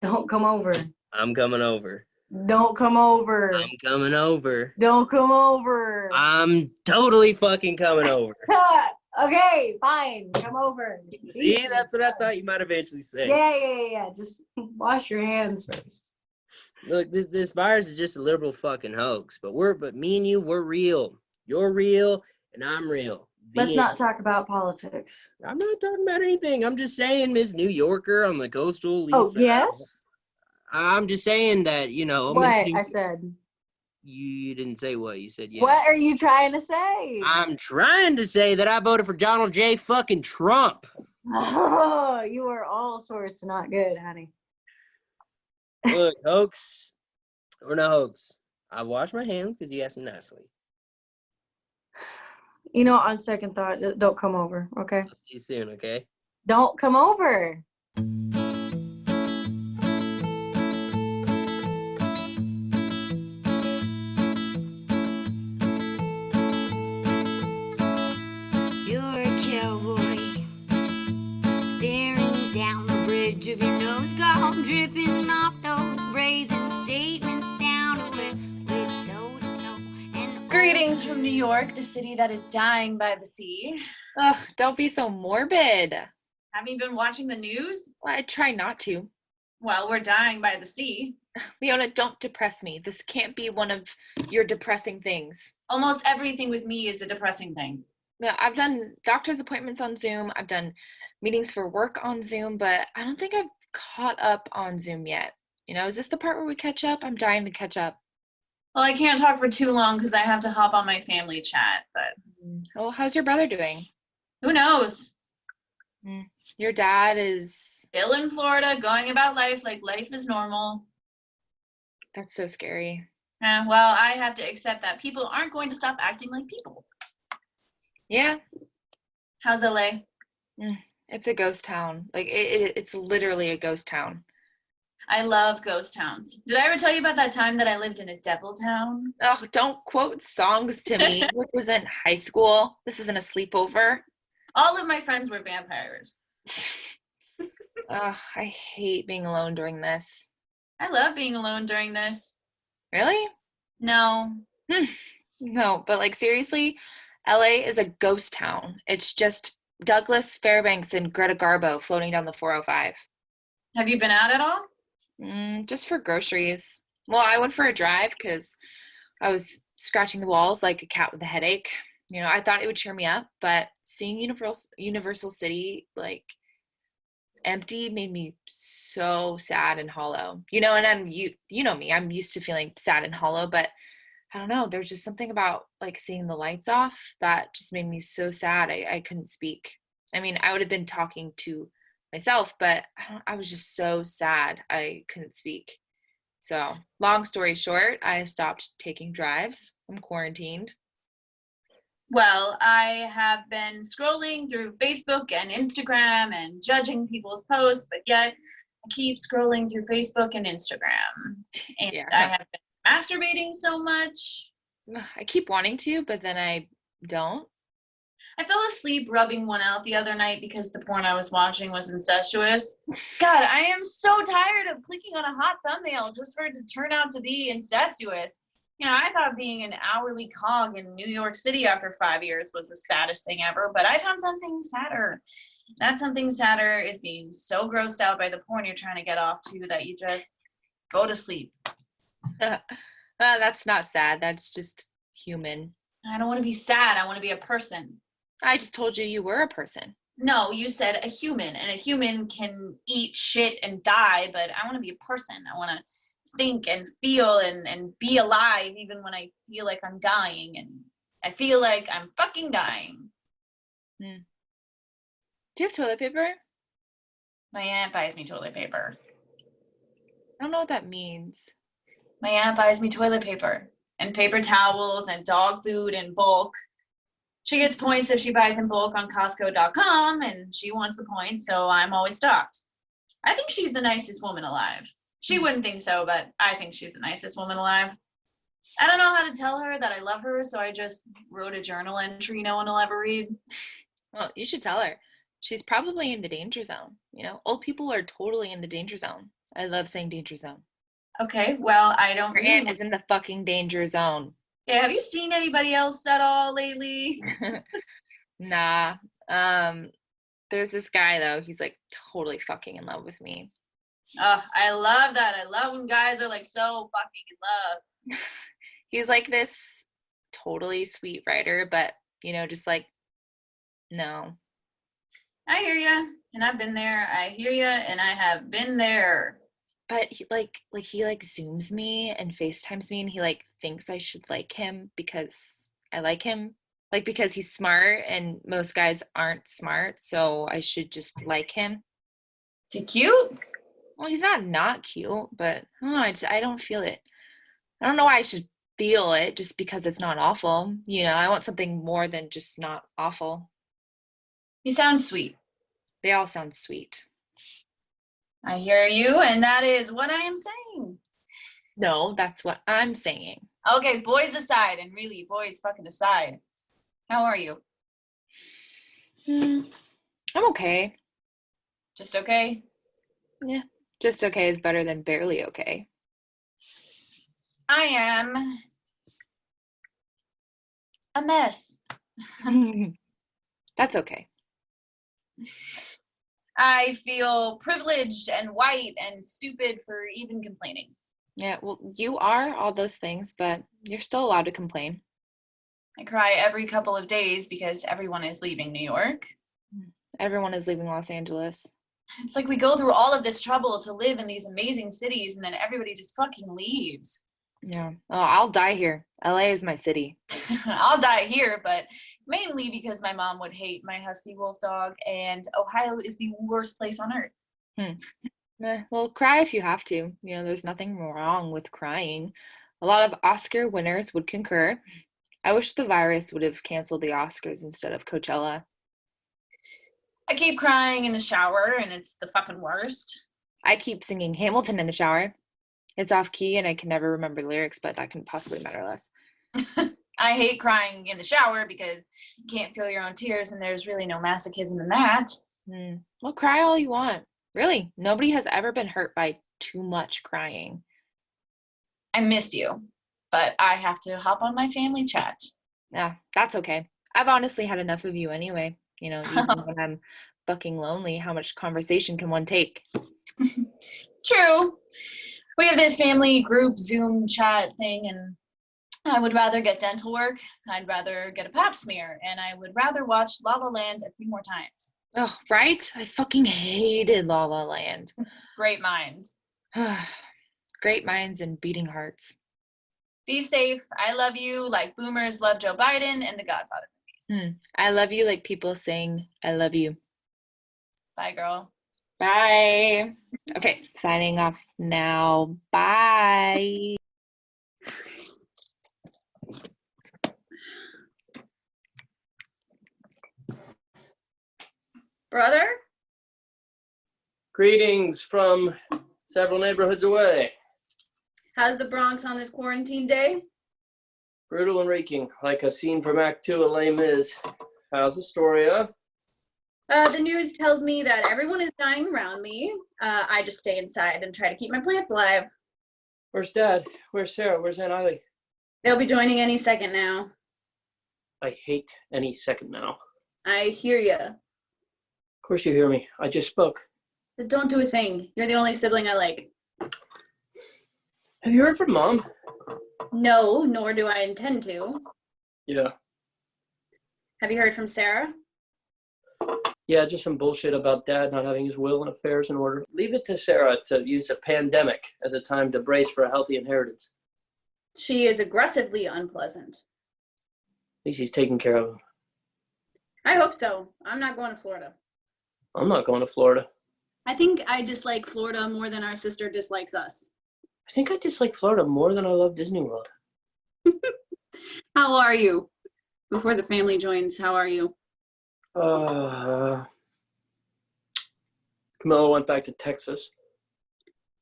Don't come over. I'm coming over. Don't come over. I'm coming over. Don't come over. I'm totally fucking coming over. Okay, fine. Come over. See, Jesus that's what I Christ. thought you might eventually say. Yeah. Just wash your hands first. Look, this virus is just a liberal fucking hoax. But me and you, we're real. You're real, and I'm real. The Let's not end. talk about politics. I'm not talking about anything. I'm just saying, Miss New Yorker on the coastal elite. Oh, side. yes? I'm just saying that, you know. Miss What New- I said. You didn't say what you said. Yeah. What are you trying to say? I'm trying to say that I voted for Donald J. fucking Trump. Oh, you are all sorts not good, honey. Look, hoax or no hoax. I washed my hands because you asked me nicely. You know, on second thought, don't come over, okay? I'll see you soon, okay? Don't come over. You're a cowboy, staring down the bridge of your nose, gone dripping off those brazen statements down to where we're toe to toe. And Greetings from New York, the city that is dying by the sea. Ugh, don't be so morbid. Have you been watching the news? Well, I try not to. Well, we're dying by the sea. Leona, don't depress me. This can't be one of your depressing things. Almost everything with me is a depressing thing. Yeah, I've done doctor's appointments on Zoom. I've done meetings for work on Zoom, but I don't think I've caught up on Zoom yet. You know, is this the part where we catch up? I'm dying to catch up. Well, I can't talk for too long because I have to hop on my family chat, but Oh, how's your brother doing? who knows? Your dad is... Still in Florida, going about life like life is normal. That's so scary. Well, I have to accept that people aren't going to stop acting like people. Yeah, How's LA? it's a ghost town. Like, it's literally a ghost town. I love ghost towns. Did I ever tell you about that time that I lived in a devil town? Oh, don't quote songs to me. This isn't high school. This isn't a sleepover. All of my friends were vampires. Ugh, I hate being alone during this. I love being alone during this. Really? No. No, but like seriously, LA is a ghost town. It's just Douglas Fairbanks and Greta Garbo floating down the 405. Have you been out at all? Just for groceries. Well, I went for a drive because I was scratching the walls like a cat with a headache. You know, I thought it would cheer me up, but seeing Universal City like empty made me so sad and hollow. You know, and you know me, I'm used to feeling sad and hollow, but I don't know, there's just something about like seeing the lights off that just made me so sad. I couldn't speak. I mean, I would have been talking to myself, but I was just so sad I couldn't speak. So long story short, I stopped taking drives. I'm quarantined. Well, I have been scrolling through Facebook and Instagram and judging people's posts, but yet I keep scrolling through Facebook and Instagram. And Yeah. I have been masturbating so much. I keep wanting to, but then I don't. I fell asleep rubbing one out the other night because the porn I was watching was incestuous. God, I am so tired of clicking on a hot thumbnail just for it to turn out to be incestuous. You know, I thought being an hourly cog in New York City after 5 years was the saddest thing ever, but I found something sadder. That something sadder is being so grossed out by the porn you're trying to get off to that you just go to sleep. That's not sad. That's just human. I don't want to be sad. I want to be a person. I just told you were a person. No, you said a human, and a human can eat shit and die, but I want to be a person. I want to think and feel and be alive even when I feel like I'm dying, and I feel like I'm fucking dying. Do you have toilet paper? My aunt buys me toilet paper. I don't know what that means. My aunt buys me toilet paper and paper towels and dog food in bulk. She gets points if she buys in bulk on Costco.com, and she wants the points, so I'm always stocked. I think she's the nicest woman alive. She wouldn't think so, but I think she's the nicest woman alive. I don't know how to tell her that I love her, so I just wrote a journal entry no one will ever read. Well, you should tell her. She's probably in the danger zone. You know, old people are totally in the danger zone. I love saying danger zone. Okay, well, I don't Your really aunt is in the fucking danger zone. Yeah, have you seen anybody else at all lately? Nah. There's this guy though. He's like totally fucking in love with me. Oh, I love that. I love when guys are like so fucking in love. He's like this totally sweet writer, but just like no. I hear ya, and I've been there. I hear ya, and I have been there. But he zooms me and FaceTimes me, and he like thinks I should like him because I like him. Like because he's smart and most guys aren't smart, so I should just like him. Is he cute? Well, he's not cute, but I don't know. I don't feel it. I don't know why I should feel it just because it's not awful. I want something more than just not awful. He sounds sweet. They all sound sweet. I hear you, and that is what I am saying. No, that's what I'm saying. Okay, boys aside, and really, boys fucking aside. How are you? I'm okay. Just okay? Yeah, just okay is better than barely okay. I am a mess. That's okay. I feel privileged and white and stupid for even complaining. Yeah, well, you are all those things, but you're still allowed to complain. I cry every couple of days because everyone is leaving New York. Everyone is leaving Los Angeles. It's like we go through all of this trouble to live in these amazing cities, and then everybody just fucking leaves. Yeah. Oh, I'll die here. LA is my city. I'll die here, but mainly because my mom would hate my husky wolf dog, and Ohio is the worst place on earth. Well, cry if you have to. There's nothing wrong with crying. A lot of Oscar winners would concur. I wish the virus would have canceled the Oscars instead of Coachella. I keep crying in the shower, and it's the fucking worst. I keep singing Hamilton in the shower. It's off key, and I can never remember lyrics, but that can possibly matter less. I hate crying in the shower because you can't feel your own tears, and there's really no masochism in that. Well, cry all you want. Really, nobody has ever been hurt by too much crying. I missed you, but I have to hop on my family chat. Yeah, that's okay. I've honestly had enough of you anyway. Even when I'm fucking lonely, how much conversation can one take? True. We have this family group Zoom chat thing, and I would rather get dental work, I'd rather get a pap smear, and I would rather watch La La Land a few more times. Oh, right? I fucking hated La La Land. Great minds. Great minds and beating hearts. Be safe. I love you like boomers love Joe Biden and the Godfather movies. I love you like people saying I love you. Bye, girl. Bye. Okay, signing off now. Bye. Brother? Greetings from several neighborhoods away. How's the Bronx on this quarantine day? Brutal and reeking, like a scene from Act 2 of Les Mis. How's Astoria? The news tells me that everyone is dying around me. I just stay inside and try to keep my plants alive. Where's Dad? Where's Sarah? Where's Aunt Eileen? They'll be joining any second now. I hate any second now. I hear ya. Of course you hear me. I just spoke. But don't do a thing. You're the only sibling I like. Have you heard from Mom? No, nor do I intend to. Yeah. Have you heard from Sarah? Yeah, just some bullshit about Dad not having his will and affairs in order. Leave it to Sarah to use a pandemic as a time to brace for a healthy inheritance. She is aggressively unpleasant. I think she's taking care of him. I hope so. I'm not going to Florida. I'm not going to Florida. I think I dislike Florida more than our sister dislikes us. I think I dislike Florida more than I love Disney World. How are you? Before the family joins, how are you? Camilla went back to Texas.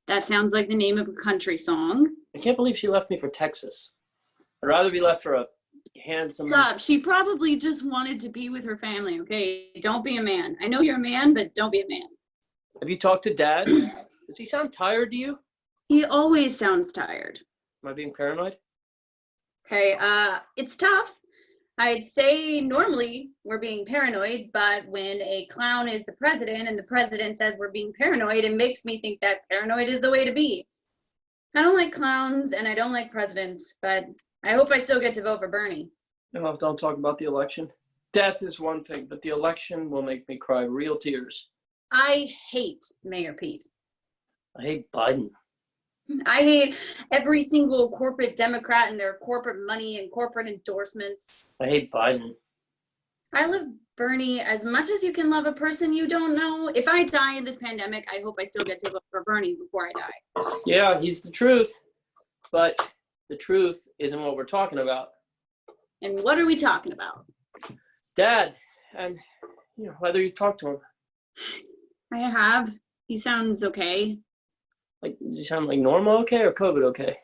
That sounds like the name of a country song. I can't believe she left me for Texas. I'd rather be left for a handsome... Stop. She probably just wanted to be with her family, okay? Don't be a man. I know you're a man, but don't be a man. Have you talked to Dad? Does he sound tired to you? He always sounds tired. Am I being paranoid? Okay, it's tough. I'd say normally we're being paranoid, but when a clown is the president and the president says we're being paranoid, it makes me think that paranoid is the way to be. I don't like clowns and I don't like presidents, but I hope I still get to vote for Bernie. No, don't talk about the election. Death is one thing, but the election will make me cry real tears. I hate Mayor Pete. I hate Biden. I hate every single corporate Democrat and their corporate money and corporate endorsements. I hate Biden. I love Bernie as much as you can love a person you don't know. If I die in this pandemic, I hope I still get to vote for Bernie before I die. Yeah, he's the truth. But the truth isn't what we're talking about. And what are we talking about? Dad, and whether you've talked to him. I have. He sounds okay. Like, does he sound like normal okay or COVID okay?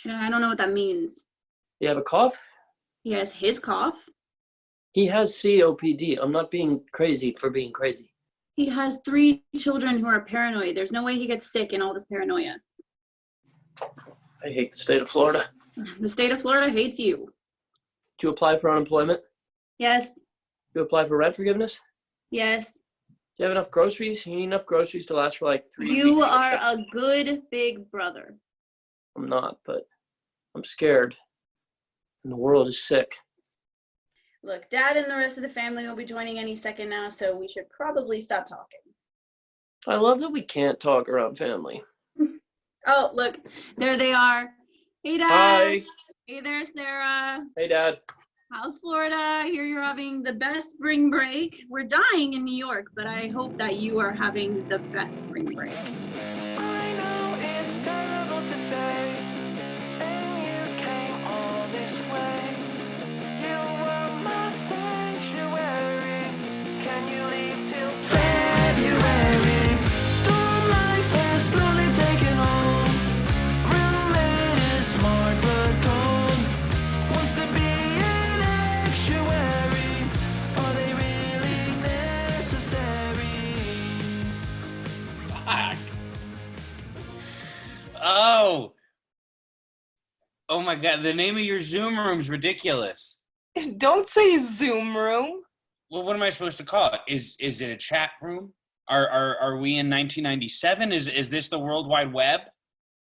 I don't know what that means. You have a cough? He has his cough. He has COPD. I'm not being crazy for being crazy. He has 3 children who are paranoid. There's no way he gets sick in all this paranoia. I hate the state of Florida. The state of Florida hates you. Did you apply for unemployment? Yes. You apply for rent forgiveness? Yes. Do you have enough groceries? You need enough groceries to last for like 3 weeks. You are a good big brother. I'm not, but I'm scared. And the world is sick. Look, Dad and the rest of the family will be joining any second now, so we should probably stop talking. I love that we can't talk around family. Oh, look, there they are. Hey, Dad. Hi. Hey there, Sarah. Hey, Dad. How's Florida? I hear you're having the best spring break. We're dying in New York, but I hope that you are having the best spring break. I know it's terrible to say, and you came all this way. You were my sanctuary. Can you leave till February? Storm life has slowly taken hold. Roommate is smart but cold. Wants to be an actuary. Are they really necessary? Fuck. Oh. Oh my god, the name of your Zoom room's ridiculous. Don't say Zoom room. Well, what am I supposed to call it? Is it a chat room? Are we in 1997? Is this the World Wide Web?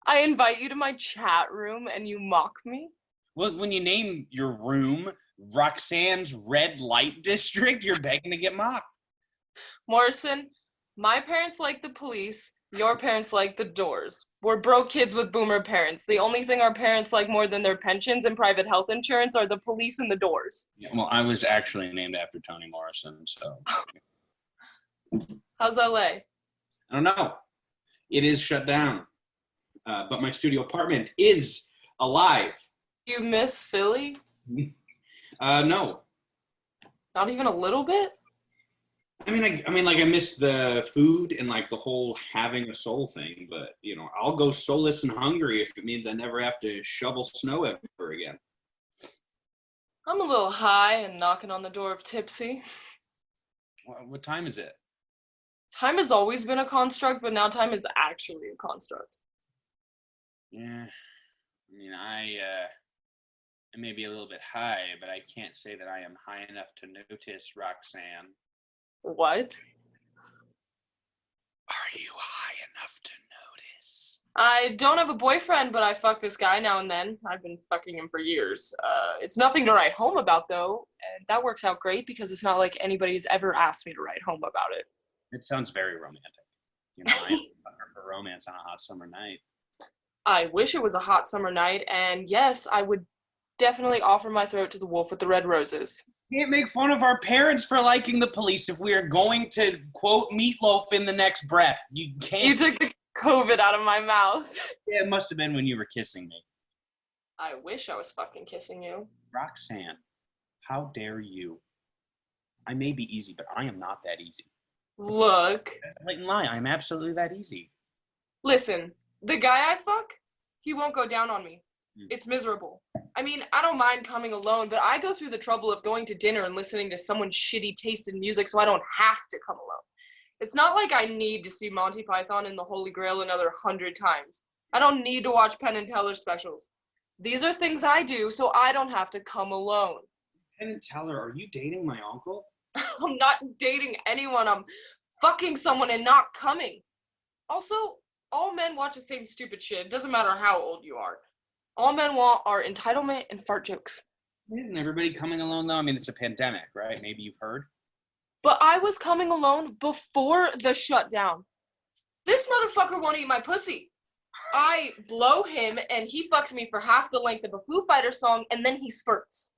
I invite you to my chat room and you mock me. Well, when you name your room Roxanne's Red Light District, you're begging to get mocked. Morrison, my parents like the police. Your parents like the Doors. We're broke kids with boomer parents. The only thing our parents like more than their pensions and private health insurance are the police and the Doors. Yeah, well, I was actually named after Toni Morrison, so. How's LA? I don't know. It is shut down. But my studio apartment is alive. You miss Philly? No. Not even a little bit? I mean, like I miss the food and like the whole having a soul thing, but I'll go soulless and hungry if it means I never have to shovel snow ever again. I'm a little high and knocking on the door of tipsy. What time is it? Time has always been a construct, but now time is actually a construct. Yeah. I mean, I may be a little bit high, but I can't say that I am high enough to notice, Roxanne. What? Are you high enough to notice? I don't have a boyfriend, but I fuck this guy now and then. I've been fucking him for years. It's nothing to write home about, though, and that works out great because it's not like anybody's ever asked me to write home about it. It sounds very romantic. I'm looking for romance on a hot summer night. I wish it was a hot summer night, and yes, I would definitely offer my throat to the wolf with the red roses. Can't make fun of our parents for liking the police if we are going to quote Meatloaf in the next breath. You can't. You took the COVID out of my mouth. Yeah, it must have been when you were kissing me. I wish I was fucking kissing you. Roxanne, how dare you? I may be easy, but I am not that easy. Look. Blatant lie. I'm absolutely that easy. Listen, the guy I fuck, he won't go down on me. It's miserable. I mean, I don't mind coming alone, but I go through the trouble of going to dinner and listening to someone's shitty taste in music so I don't have to come alone. It's not like I need to see Monty Python and the Holy Grail another 100 times. I don't need to watch Penn and Teller specials. These are things I do so I don't have to come alone. Penn and Teller, are you dating my uncle? I'm not dating anyone. I'm fucking someone and not coming. Also, all men watch the same stupid shit. It doesn't matter how old you are. All men want are entitlement and fart jokes. Isn't everybody coming alone though? I mean, it's a pandemic, right? Maybe you've heard. But I was coming alone before the shutdown. This motherfucker won't eat my pussy. I blow him and he fucks me for half the length of a Foo Fighters song and then he spurts.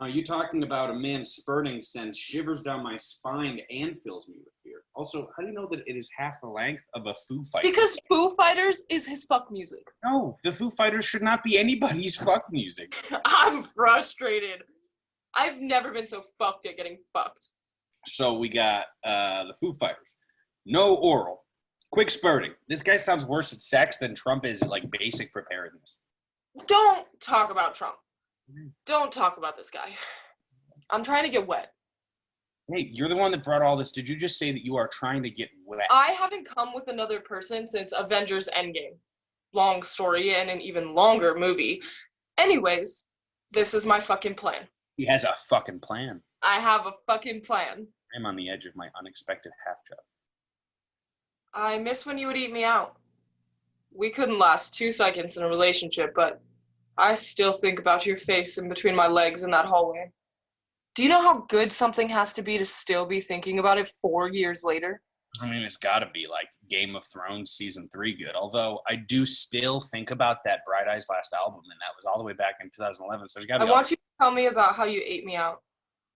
Are you talking about a man spurting sends shivers down my spine and fills me with fear? Also, how do you know that it is half the length of a Foo Fighters? Because Foo Fighters is his fuck music. No, the Foo Fighters should not be anybody's fuck music. I'm frustrated. I've never been so fucked at getting fucked. So we got the Foo Fighters. No oral. Quick spurting. This guy sounds worse at sex than Trump is at, like, basic preparedness. Don't talk about Trump. Don't talk about this guy. I'm trying to get wet. Hey, you're the one that brought all this. Did you just say that you are trying to get wet? I haven't come with another person since Avengers Endgame. Long story and an even longer movie. Anyways, this is my fucking plan. He has a fucking plan. I have a fucking plan. I'm on the edge of my unexpected half job. I miss when you would eat me out. We couldn't last 2 seconds in a relationship, but I still think about your face in between my legs in that hallway. Do you know how good something has to be to still be thinking about it 4 years later? I mean, it's got to be like Game of Thrones season 3 good. Although I do still think about that Bright Eyes last album, and that was all the way back in 2011. So there's got to be. I want you to tell me about how you ate me out.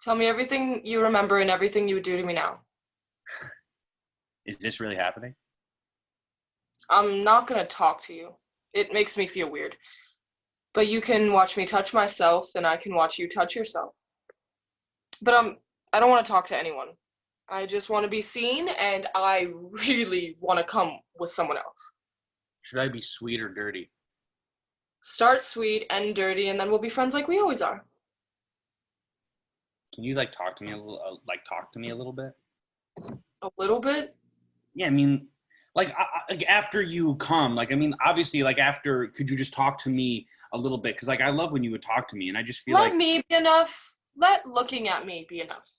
Tell me everything you remember and everything you would do to me now. Is this really happening? I'm not gonna talk to you. It makes me feel weird. But you can watch me touch myself, and I can watch you touch yourself. But I don't want to talk to anyone. I just want to be seen, and I really want to come with someone else. Should I be sweet or dirty? Start sweet, end dirty, and then we'll be friends like we always are. Can you talk to me a little? Talk to me a little bit. A little bit? Yeah, I mean, after you come, obviously, after, could you just talk to me a little bit? Because I love when you would talk to me, and I just feel Let me be enough. Let looking at me be enough.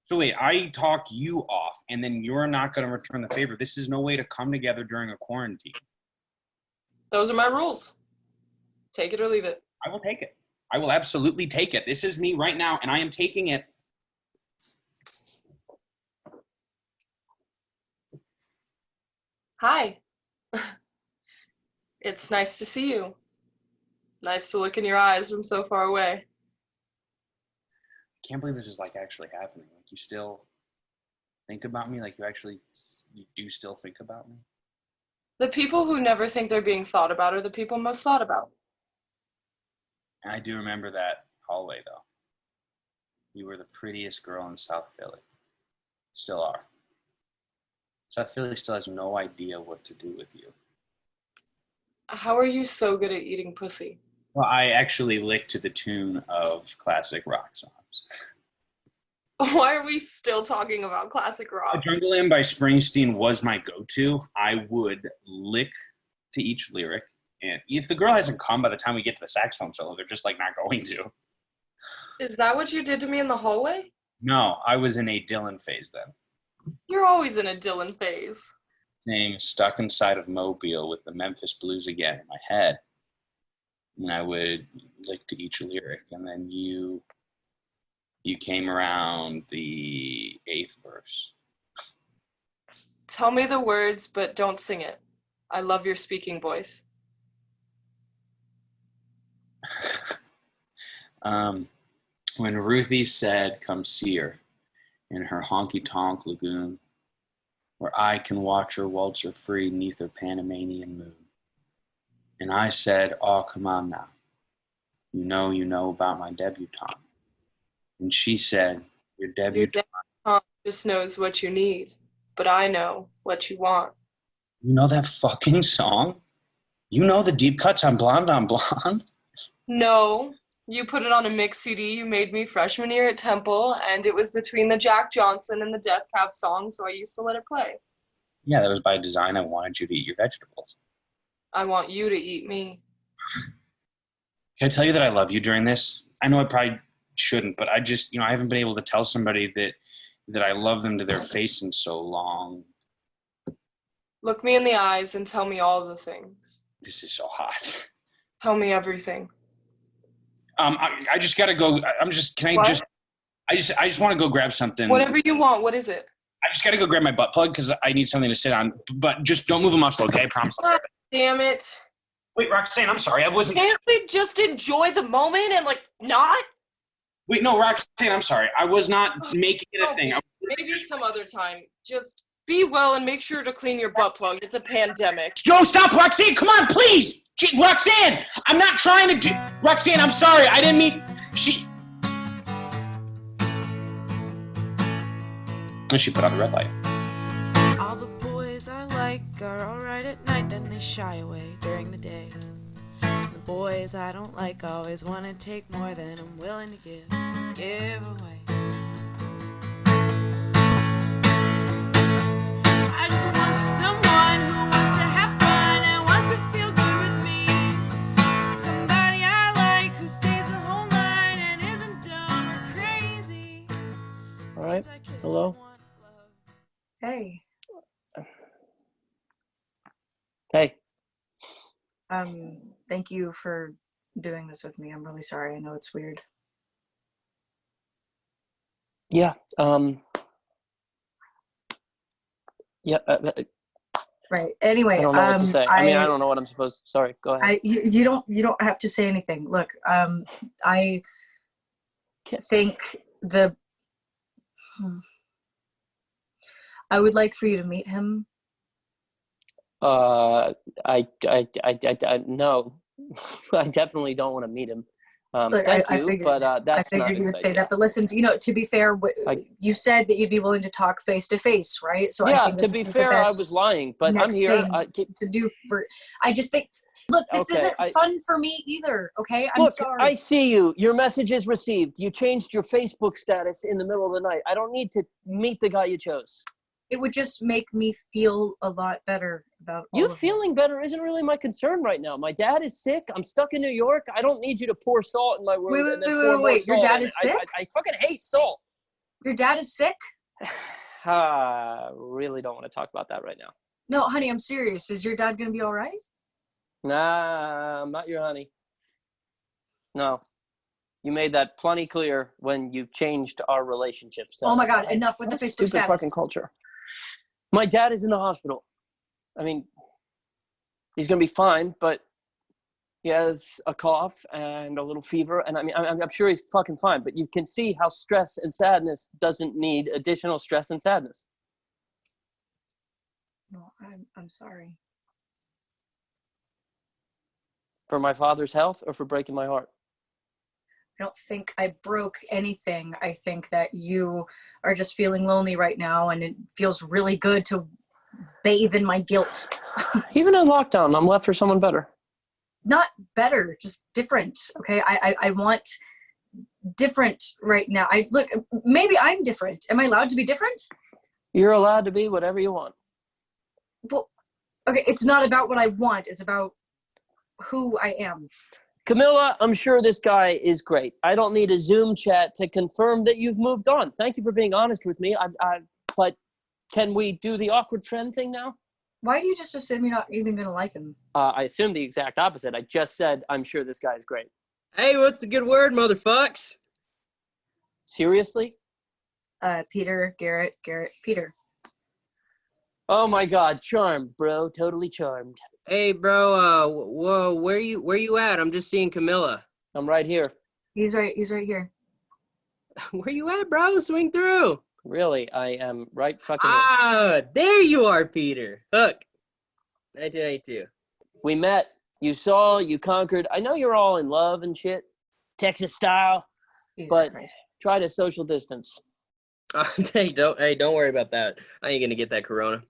So wait, I talk you off, and then you're not going to return the favor. This is no way to come together during a quarantine. Those are my rules. Take it or leave it. I will take it. I will absolutely take it. This is me right now, and I am taking it. Hi. It's nice to see you. Nice to look in your eyes from so far away. I can't believe this is actually happening. You still think about me? You do still think about me? The people who never think they're being thought about are the people most thought about. And I do remember that hallway, though. You were the prettiest girl in South Philly. Still are. South Philly still has no idea what to do with you. How are you so good at eating pussy? Well, I actually lick to the tune of classic rock songs. Why are we still talking about classic rock? Adrenaline by Springsteen was my go-to. I would lick to each lyric. And if the girl hasn't come by the time we get to the saxophone solo, they're just not going to. Is that what you did to me in the hallway? No, I was in a Dylan phase then. You're always in a Dylan phase. Saying Stuck Inside of Mobile with the Memphis Blues again in my head. And I would lick to each lyric. And then you came around the 8th verse. Tell me the words, but don't sing it. I love your speaking voice. When Ruthie said, come see her in her honky-tonk lagoon, where I can watch her waltz her free neath her Panamanian moon. And I said, oh, come on now. You know about my debutante. And she said, your debutante just knows what you need, but I know what you want. You know that fucking song? You know the deep cuts on Blonde on Blonde? No. You put it on a mix CD you made me freshman year at Temple, and it was between the Jack Johnson and the Death Cab song, so I used to let it play. Yeah, that was by design. I wanted you to eat your vegetables. I want you to eat me. Can I tell you that I love you during this? I know I probably shouldn't, but I just, I haven't been able to tell somebody that I love them to their face in so long. Look me in the eyes and tell me all the things. This is so hot. Tell me everything. I just gotta go. I just want to go grab something. Whatever you want. What is it? I just gotta go grab my butt plug because I need something to sit on. But just don't move a muscle, okay? I promise. God damn it. Wait, Roxanne, I'm sorry. I wasn't. Can't we just enjoy the moment and not? Wait, no, Roxanne, I'm sorry. I was not making it a thing. Maybe some other time. Just be well and make sure to clean your butt plug. It's a pandemic. Joe, stop, Roxanne! Come on, please! Roxanne! I'm not trying to do... Roxanne, I'm sorry. I didn't mean... She put on the red light. All the boys I like are alright at night, then they shy away during the day. The boys I don't like always want to take more than I'm willing to give away. I just want someone who wants to have fun and wants to feel good with me. Somebody I like who stays the whole night and isn't dumb or crazy. All right. Hello. Hey. Hey. Thank you for doing this with me. I'm really sorry. I know it's weird. Yeah. Yeah. Right. Anyway, I don't know what to say. I mean, I don't know what I'm supposed to. Sorry. Go ahead. You don't have to say anything. Look, I think I would like for you to meet him. No. I definitely don't want to meet him. Look, Thank I you, figured, but that's I not figured a you would good say idea. that. But listen, to be fair, you said that you'd be willing to talk face to face, right? So Yeah, I think to that be this is the fair, I best was lying, but I'm next here. thing to do for. I just think, look, this Okay, isn't fun for me either. Okay, I'm Look, sorry. I see you. Your message is received. You changed your Facebook status in the middle of the night. I don't need to meet the guy you chose. It would just make me feel a lot better about all You of this. feeling better isn't really my concern right now. My dad is sick. I'm stuck in New York. I don't need you to pour salt in my wound. and then pour more Wait. Your salt dad in is it. sick? I fucking hate salt. Your dad is sick? Really don't want to talk about that right now. No, honey, I'm serious. Is your dad gonna be all right? Nah, I'm not your honey. No. You made that plenty clear when you changed our relationship status. Oh my God! Enough with the That's Facebook stupid status. fucking culture. My dad is in the hospital. I mean, he's gonna be fine, but he has a cough and a little fever, and I mean, I'm sure he's fucking fine. But you can see how stress and sadness doesn't need additional stress and sadness. No, I'm sorry. For my father's health, or for breaking my heart? I don't think I broke anything. I think that you are just feeling lonely right now, and it feels really good to bathe in my guilt. Even in lockdown, I'm left for someone better. Not better, just different. Okay, I want different right now. Look, maybe I'm different. Am I allowed to be different? You're allowed to be whatever you want. Well, okay, it's not about what I want. It's about who I am. Camilla, I'm sure this guy is great. I don't need a Zoom chat to confirm that you've moved on. Thank you for being honest with me. But can we do the awkward friend thing now? Why do you just assume you're not even going to like him? I assume the exact opposite. I just said, I'm sure this guy is great. Hey, what's a good word, motherfucks? Seriously? Peter, Garrett, Peter. Oh my God, charmed, bro. Totally charmed. Hey, bro. Whoa, where you at? I'm just seeing Camilla. I'm right here. He's right here. Where you at, bro? Swing through. Really, I am right fucking here. There you are, Peter. Hook. 1992. We met. You saw. You conquered. I know you're all in love and shit, Texas style. But try to social distance. Hey, don't worry about that. I ain't gonna get that corona.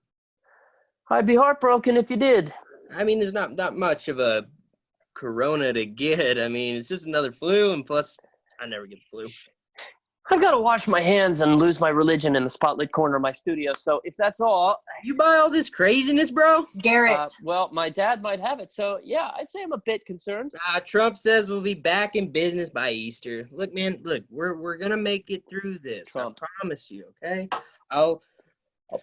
I'd be heartbroken if you did. I mean, there's not much of a corona to get. I mean, it's just another flu, and plus, I never get the flu. I've got to wash my hands and lose my religion in the spotlit corner of my studio. So if that's all, You buy all this craziness, bro? Garrett. well, my dad might have it. So yeah, I'd say I'm a bit concerned. Trump says we'll be back in business by Easter. Look, man, look, we're gonna make it through this. Trump. I promise you, okay? I'll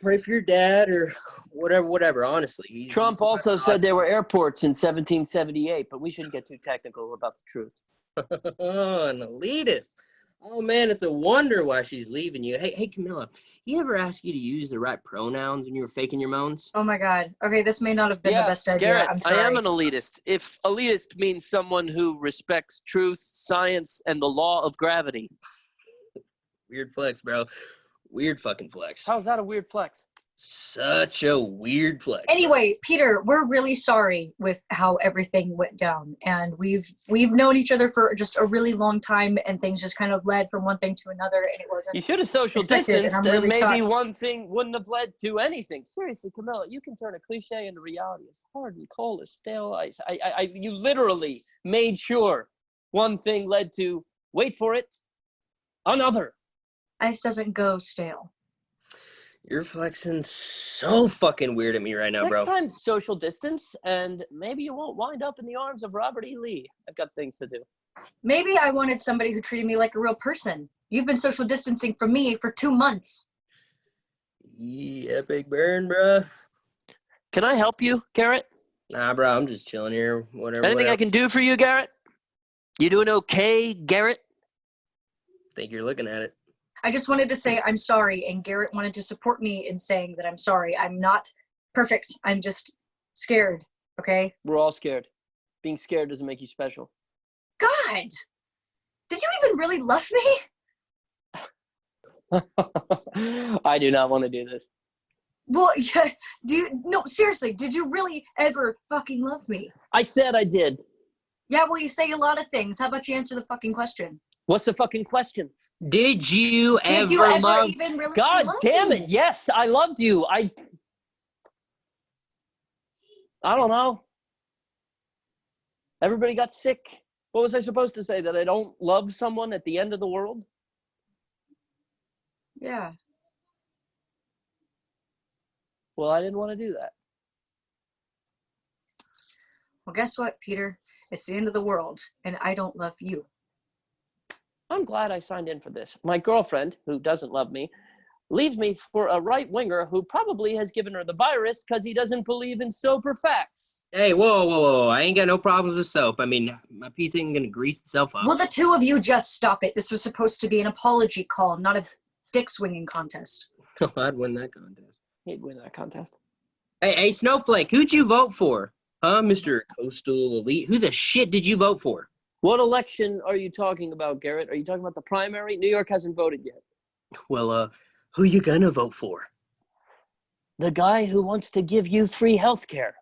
pray for your dad or whatever, honestly. He's Trump also said there were airports in 1778, but we shouldn't get too technical about the truth. Oh, an elitist. Oh man, it's a wonder why she's leaving you. Hey, Camilla, he ever asked you to use the right pronouns when you were faking your moans? Oh my God. Okay, this may not have been the best idea. Garrett, I'm sorry. I am an elitist. If elitist means someone who respects truth, science, and the law of gravity. Weird flex, bro. Weird fucking flex. How's that a weird flex? Such a weird flex. Anyway, Peter, we're really sorry with how everything went down, and we've known each other for just a really long time, and things just kind of led from one thing to another, and it wasn't. You should have social expected, distanced, and and I'm really maybe sorry. one thing wouldn't have led to anything. Seriously, Camilla, you can turn a cliche into reality. It's hard and cold as stale ice. You literally made sure one thing led to, wait for it, another. Ice doesn't go stale. You're flexing so fucking weird at me right now, Next bro. time, social distance, and maybe you won't wind up in the arms of Robert E. Lee. I've got things to do. Maybe I wanted somebody who treated me like a real person. You've been social distancing from me for 2 months. Yeah, big burn, bro. Can I help you, Garrett? Nah, bro, I'm just chilling here. Whatever. Anything I can do for you, Garrett? You doing okay, Garrett? Think you're looking at it. I just wanted to say I'm sorry, and Garrett wanted to support me in saying that I'm sorry. I'm not perfect. I'm just scared, okay? We're all scared. Being scared doesn't make you special. God! Did you even really love me? I do not want to do this. Well, yeah, no, seriously, did you really ever fucking love me? I said I did. Yeah, well, you say a lot of things. How about you answer the fucking question? What's the fucking question? Did you Did ever you ever love? even really God love damn me? it. Yes, I loved you. I don't know. Everybody got sick. What was I supposed to say? That I don't love someone at the end of the world? Yeah. Well, I didn't want to do that. Well, guess what, Peter? It's the end of the world, and I don't love you. I'm glad I signed in for this. My girlfriend, who doesn't love me, leaves me for a right-winger who probably has given her the virus because he doesn't believe in soap or facts. Hey, whoa. I ain't got no problems with soap. I mean, my piece ain't gonna grease itself up. Will the two of you just stop it? This was supposed to be an apology call, not a dick swinging contest. I'd win that contest. He'd win that contest. Hey, Snowflake, who'd you vote for? Huh, Mr. Coastal Elite? Who the shit did you vote for? What election are you talking about, Garrett? Are you talking about the primary? New York hasn't voted yet. Well, who you gonna vote for? The guy who wants to give you free health care.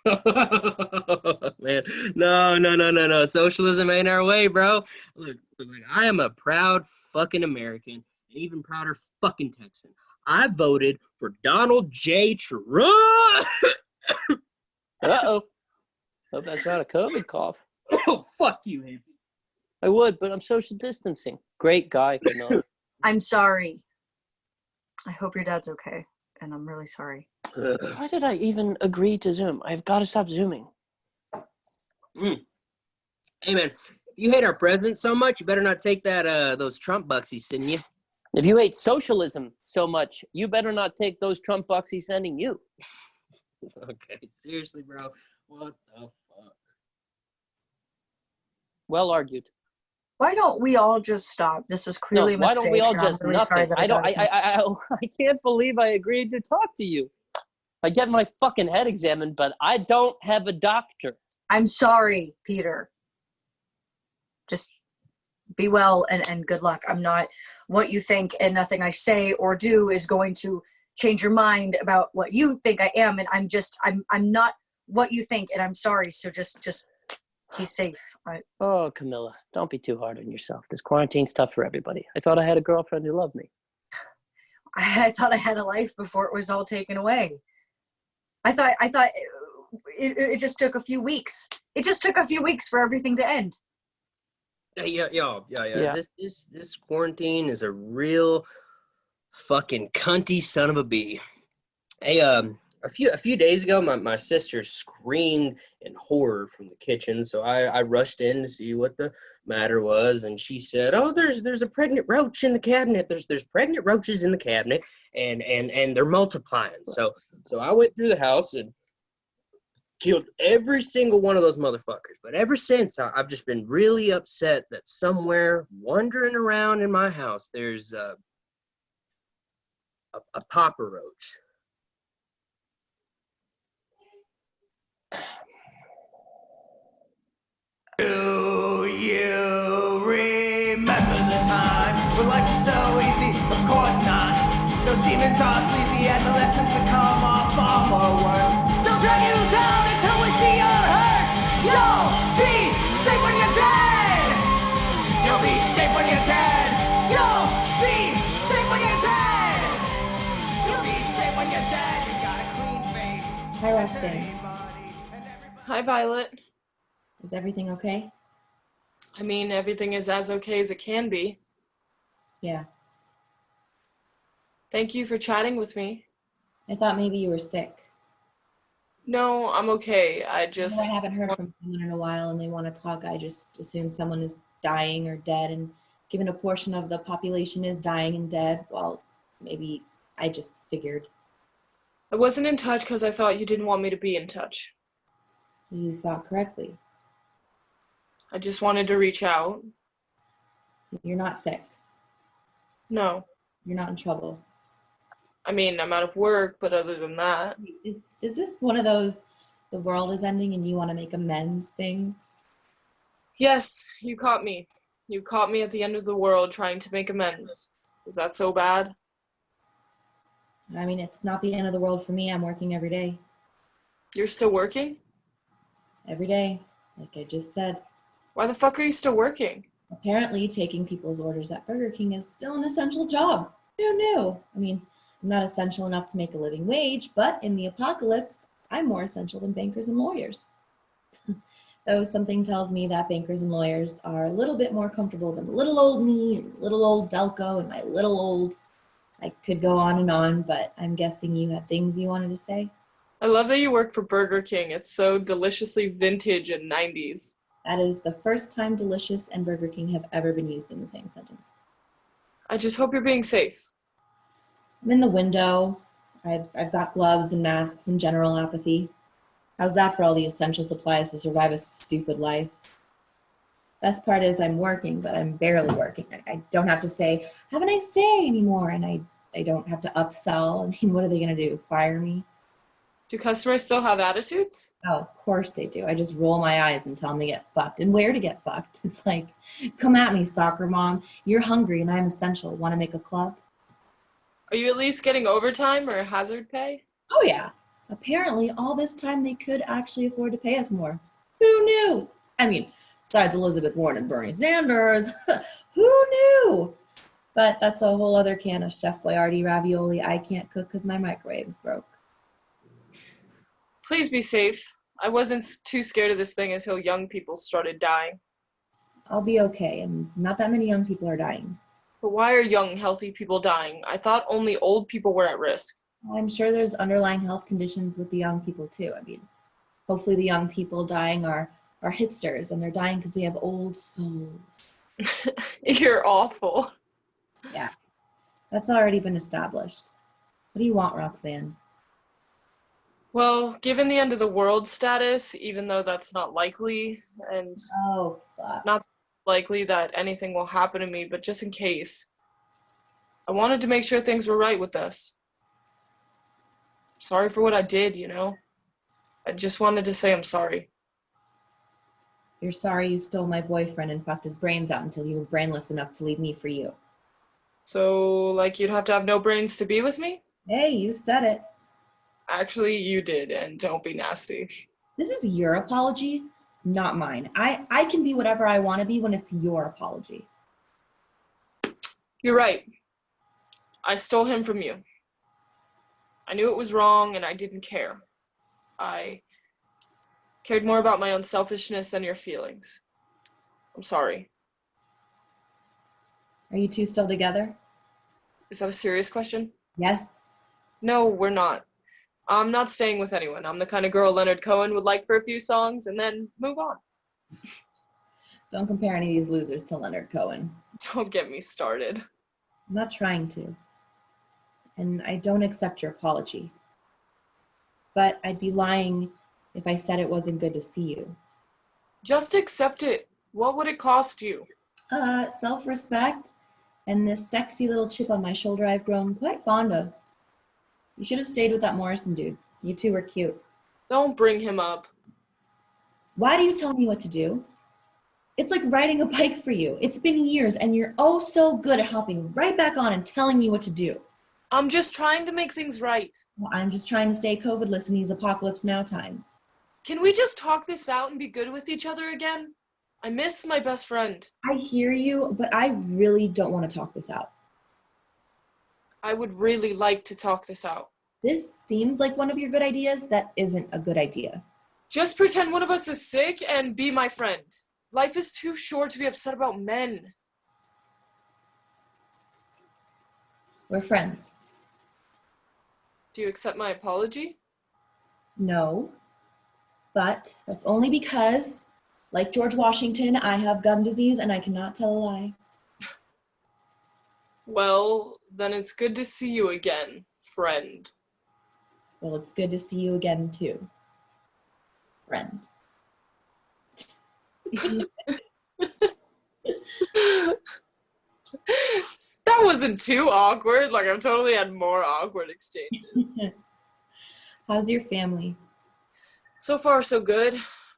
Man, no. Socialism ain't our way, bro. Look, I am a proud fucking American, and even prouder fucking Texan. I voted for Donald J. Trump. Uh-oh. Hope that's not a COVID cough. Oh, fuck you, hippie. I would, but I'm social distancing. Great guy, Camilla. I'm sorry. I hope your dad's okay, and I'm really sorry. Why did I even agree to Zoom? I've got to stop Zooming. Hey, man, if you hate our president so much, you better not take that those Trump bucks he's sending you. If you hate socialism so much, you better not take those Trump bucks he's sending you. Okay, seriously, bro. What the fuck? Well argued. Why don't we all just stop? This was clearly a why mistake. don't we all and I'm just really sorry nothing? that got us into- I can't believe I agreed to talk to you. I get my fucking head examined, but I don't have a doctor. I'm sorry, Peter. Just be well and good luck. I'm not what you think, and nothing I say or do is going to change your mind about what you think I am. And I'm not what you think, and I'm sorry. So just be safe. Oh, Camilla, don't be too hard on yourself. This quarantine stuff for everybody. I thought I had a girlfriend who loved me. I thought I had a life before it was all taken away. I thought it just took a few weeks. It just took a few weeks for everything to end. Yeah. Yeah. This quarantine is a real fucking cunty son of a bee. Hey, a few days ago, my sister screamed in horror from the kitchen, so I rushed in to see what the matter was, and she said, "Oh, there's a pregnant roach in the cabinet. There's pregnant roaches in the cabinet, and they're multiplying." So I went through the house and killed every single one of those motherfuckers. But ever since, I've just been really upset that somewhere wandering around in my house, there's a papa roach. Do you remember the time when life was so easy? Of course not. Those demons are sleazy and the lessons that come are far more worse. They'll drag you down until we see your hearse. You'll be safe when you're dead. You'll be safe when you're dead. You'll be safe when you're dead. You'll be safe when you're dead. You got a clean face. Hi, Roxanne. Hi, Violet. Is everything okay? I mean, everything is as okay as it can be. Yeah. Thank you for chatting with me. I thought maybe you were sick. No, I'm okay. I I haven't heard from someone in a while and they want to talk. I just assume someone is dying or dead, and given a portion of the population is dying and dead, well, maybe I just figured. I wasn't in touch because I thought you didn't want me to be in touch. You thought correctly. I just wanted to reach out. You're not sick. No. You're not in trouble. I mean, I'm out of work, but other than that. Is this one of those the world is ending and you want to make amends things? Yes, you caught me. You caught me at the end of the world trying to make amends. Is that so bad? I mean, it's not the end of the world for me. I'm working every day. You're still working? Every day, like I just said. Why the fuck are you still working? Apparently, taking people's orders at Burger King is still an essential job. Who knew? I mean, I'm not essential enough to make a living wage, but in the apocalypse, I'm more essential than bankers and lawyers. Though something tells me that bankers and lawyers are a little bit more comfortable than little old me, and little old Delco, and my little old... I could go on, but I'm guessing you had things you wanted to say? I love that you work for Burger King. It's so deliciously vintage and 90s. That is the first time delicious and Burger King have ever been used in the same sentence. I just hope you're being safe. I'm in the window. I've got gloves and masks and general apathy. How's that for all the essential supplies to survive a stupid life? Best part is I'm working, but I'm barely working. I don't have to say, have a nice day anymore, and I don't have to upsell. I mean, what are they going to do, fire me? Do customers still have attitudes? Oh, of course they do. I just roll my eyes and tell them to get fucked and where to get fucked. It's like, come at me, soccer mom. You're hungry and I'm essential. Want to make a club? Are you at least getting overtime or hazard pay? Oh, yeah. Apparently, all this time they could actually afford to pay us more. Who knew? I mean, besides Elizabeth Warren and Bernie Sanders, who knew? But that's a whole other can of Chef Boyardee ravioli I can't cook because my microwave's broke. Please be safe. I wasn't too scared of this thing until young people started dying. I'll be okay, and not that many young people are dying. But why are young, healthy people dying? I thought only old people were at risk. I'm sure there's underlying health conditions with the young people too. I mean, hopefully the young people dying are hipsters, and they're dying because they have old souls. You're awful. Yeah, that's already been established. What do you want, Roxanne? Well, given the end of the world status, even though that's not likely, and not likely that anything will happen to me, but just in case, I wanted to make sure things were right with us. Sorry for what I did, you know? I just wanted to say I'm sorry. You're sorry you stole my boyfriend and fucked his brains out until he was brainless enough to leave me for you. So, like, you'd have to have no brains to be with me? Hey, you said it. Actually, you did, and don't be nasty. This is your apology, not mine. I can be whatever I want to be when it's your apology. You're right. I stole him from you. I knew it was wrong, and I didn't care. I cared more about my own selfishness than your feelings. I'm sorry. Are you two still together? Is that a serious question? Yes. No, we're not. I'm not staying with anyone. I'm the kind of girl Leonard Cohen would like for a few songs and then move on. Don't compare any of these losers to Leonard Cohen. Don't get me started. I'm not trying to. And I don't accept your apology. But I'd be lying if I said it wasn't good to see you. Just accept it. What would it cost you? Self-respect and this sexy little chip on my shoulder I've grown quite fond of. You should have stayed with that Morrison dude. You two were cute. Don't bring him up. Why do you tell me what to do? It's like riding a bike for you. It's been years and you're oh so good at hopping right back on and telling me what to do. I'm just trying to make things right. Well, I'm just trying to stay COVID-less in these apocalypse now times. Can we just talk this out and be good with each other again? I miss my best friend. I hear you, but I really don't want to talk this out. I would really like to talk this out. This seems like one of your good ideas that isn't a good idea. Just pretend one of us is sick and be my friend. Life is too short to be upset about men. We're friends. Do you accept my apology? No, but that's only because, like George Washington, I have gum disease and I cannot tell a lie. Well, then it's good to see you again, friend. Well, it's good to see you again, too. Friend. That wasn't too awkward. Like, I've totally had more awkward exchanges. How's your family? So far, so good.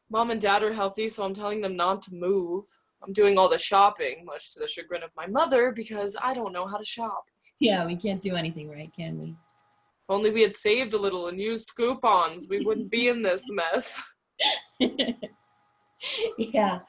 Mom and Dad are healthy, so I'm telling them not to move. I'm doing all the shopping, much to the chagrin of my mother, because I don't know how to shop. Yeah, we can't do anything right, can we? If only we had saved a little and used coupons, we wouldn't be in this mess. Yeah,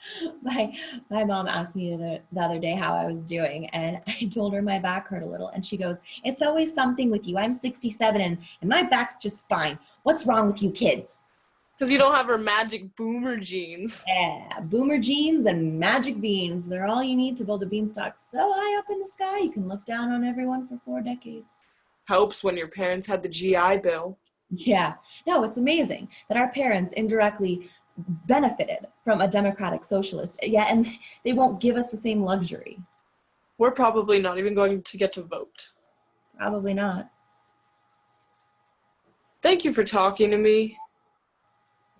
my mom asked me the other day how I was doing, and I told her my back hurt a little, and she goes, "It's always something with you. I'm 67, and my back's just fine. What's wrong with you kids?" Because you don't have her magic boomer genes. Yeah, boomer genes and magic beans. They're all you need to build a beanstalk so high up in the sky you can look down on everyone for 4 decades. Helps when your parents had the GI Bill. Yeah, no, it's amazing that our parents indirectly benefited from a democratic socialist. Yeah, and they won't give us the same luxury. We're probably not even going to get to vote. Probably not. Thank you for talking to me.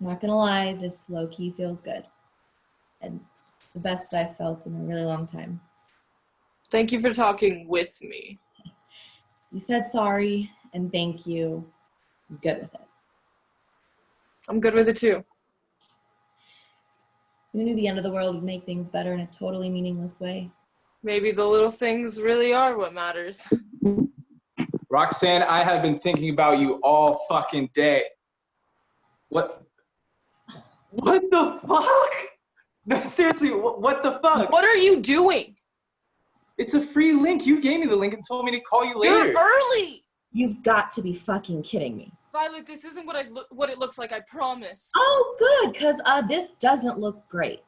Not gonna lie, this low-key feels good. And it's the best I've felt in a really long time. Thank you for talking with me. You said sorry and thank you. I'm good with it. I'm good with it too. Who knew the end of the world would make things better in a totally meaningless way? Maybe the little things really are what matters. Roxanne, I have been thinking about you all fucking day. What the fuck? No, seriously, what the fuck? What are you doing? It's a free link. You gave me the link and told me to call you later. You're early! You've got to be fucking kidding me. Violet, this isn't what it looks like, I promise. Oh, good, because this doesn't look great.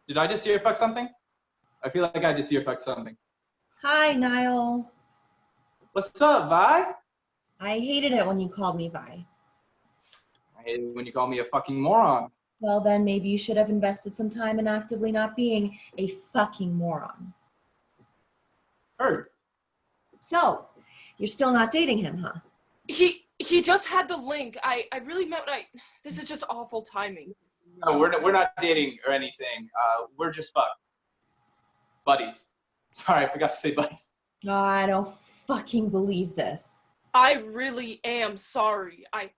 Did I just ear fuck something? I feel like I just ear fucked something. Hi, Niall. What's up, Vi? I hated it when you called me Vi. I hate it when you call me a fucking moron. Well, then maybe you should have invested some time in actively not being a fucking moron. Heard. So, you're still not dating him, huh? He just had the link. I really meant this is just awful timing. No, we're not dating or anything. We're just buddies. Sorry, I forgot to say buddies. No, I don't fucking believe this. I really am sorry. I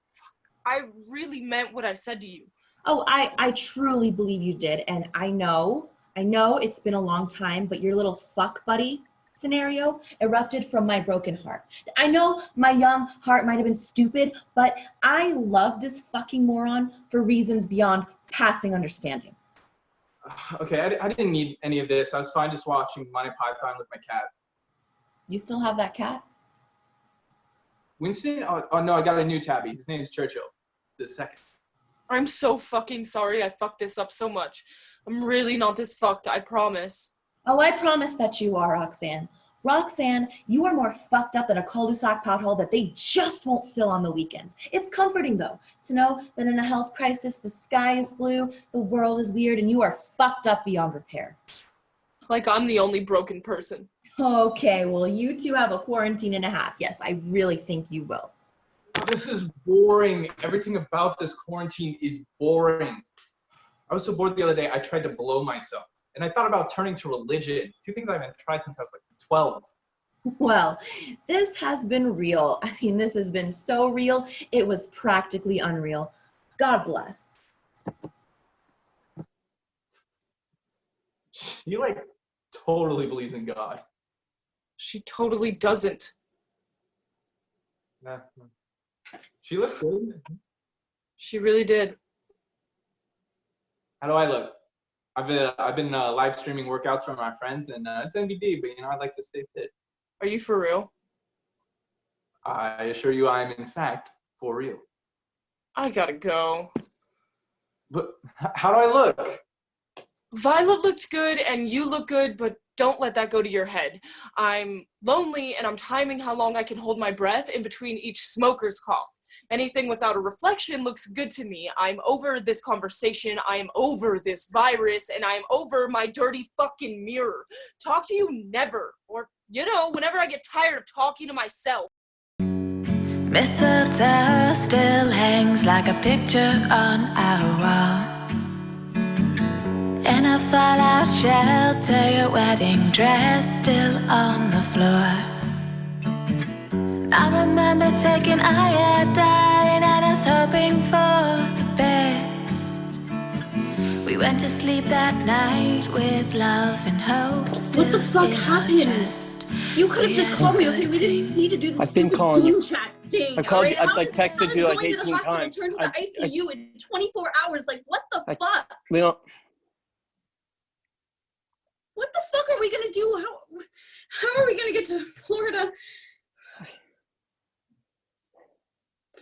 really meant what I said to you. Oh, I truly believe you did, and I know it's been a long time, but your little fuck buddy scenario erupted from my broken heart. I know my young heart might have been stupid, but I love this fucking moron for reasons beyond passing understanding. Okay, I didn't need any of this. I was fine just watching Monty Python with my cat. You still have that cat? Winston? Oh no, I got a new tabby. His name's Churchill. The second. I'm so fucking sorry I fucked this up so much. I'm really not this fucked, I promise. Oh, I promise that you are, Roxanne. Roxanne, you are more fucked up than a cul-de-sac pothole that they just won't fill on the weekends. It's comforting, though, to know that in a health crisis, the sky is blue, the world is weird, and you are fucked up beyond repair. Like I'm the only broken person. Okay, well, you two have a quarantine and a half. Yes, I really think you will. This is boring. Everything about this quarantine is boring. I was so bored the other day, I tried to blow myself. And I thought about turning to religion. 2 things I haven't tried since I was like 12. Well, this has been real. I mean, this has been so real, it was practically unreal. God bless. She like totally believes in God. She totally doesn't. Nah. She looked good. She really did. How do I look? I've been live streaming workouts from my friends, and it's NBD, but I like to stay fit. Are you for real? I assure you, I am in fact for real. I gotta go. But how do I look? Violet looked good and you look good, but don't let that go to your head. I'm lonely and I'm timing how long I can hold my breath in between each smoker's cough. Anything without a reflection looks good to me. I'm over this conversation, I am over this virus, and I am over my dirty fucking mirror. Talk to you never, or, whenever I get tired of talking to myself. Mistletoe still hangs like a picture on our wall. In a fallout shelter, your wedding dress still on the floor. I remember taking iodine and us hoping for the best. We went to sleep that night with love and hope. What the fuck happened? You could have just called me, okay? We didn't need to do this I've been stupid calling Zoom you. chat thing. I called you. alright? I texted you like 18 Going to the hospital, times. turned to the ICU in 24 hours. Like, what the fuck? Leon, What the fuck are we gonna do? How are we gonna get to Florida?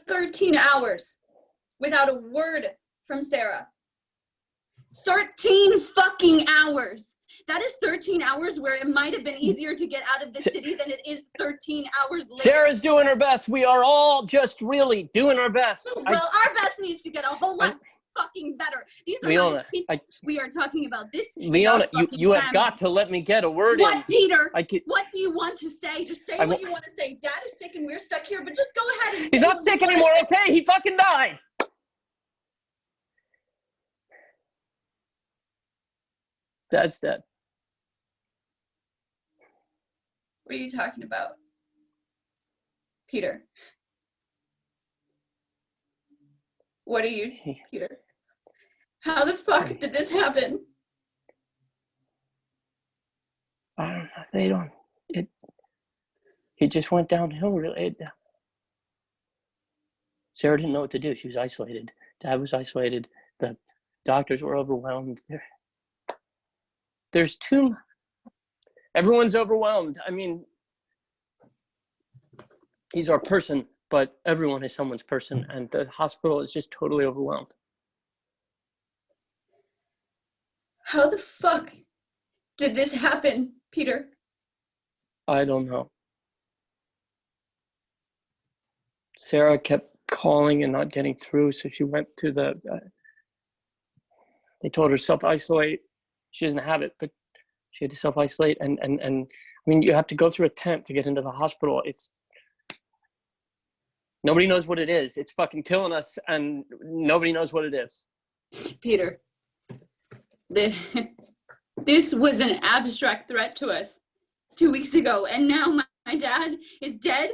13 hours without a word from Sarah. 13 fucking hours. That is 13 hours where it might have been easier to get out of the city than it is 13 hours later. Sarah's doing her best. We are all just really doing our best. Well, our best needs to get a whole lot fucking better. These are Leona, not just people we are talking about. This Leona, is our fucking you have family. got to let me get a word in. What, Peter? What What do you want to say? Just say what you want to say. Dad is sick and we're stuck here, but just go ahead and He's say not what you sick wanna anymore, say. okay? He fucking died. Dad's dead. What are you talking about? Peter. What are you, Peter? How the fuck did this happen? I don't know. They don't. It just went downhill really. Sarah didn't know what to do. She was isolated. Dad was isolated. The doctors were overwhelmed. There's too. Everyone's overwhelmed. I mean, he's our person, but everyone is someone's person, and the hospital is just totally overwhelmed. How the fuck did this happen, Peter? I don't know. Sarah kept calling and not getting through, so she went to the. They told her self-isolate. She doesn't have it, but she had to self-isolate, and I mean, you have to go through a tent to get into the hospital. It's nobody knows what it is. It's fucking killing us, and nobody knows what it is. Peter, this was an abstract threat to us 2 weeks ago, and now my dad is dead?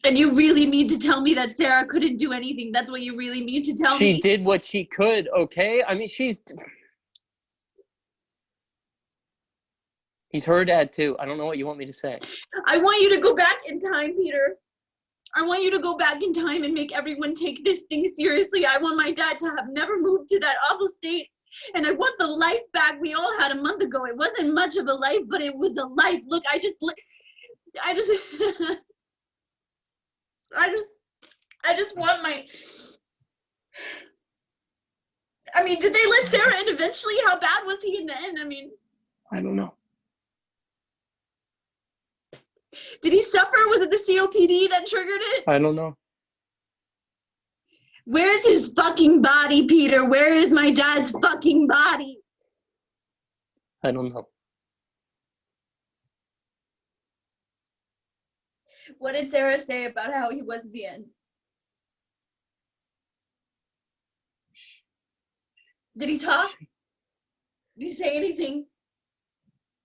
And you really mean to tell me that Sarah couldn't do anything? That's what you really mean to tell me? She did what she could, okay? I mean, he's her dad too. I don't know what you want me to say. I want you to go back in time, Peter. I want you to go back in time and make everyone take this thing seriously. I want my dad to have never moved to that awful state. And I want the life back we all had a month ago. It wasn't much of a life, but it was a life. Look, I just want my... I mean, did they let Sarah in eventually? How bad was he in the end? I mean, I don't know. Did he suffer? Was it the COPD that triggered it? I don't know. Where's his fucking body, Peter? Where is my dad's fucking body? I don't know. What did Sarah say about how he was at the end? Did he talk? Did he say anything?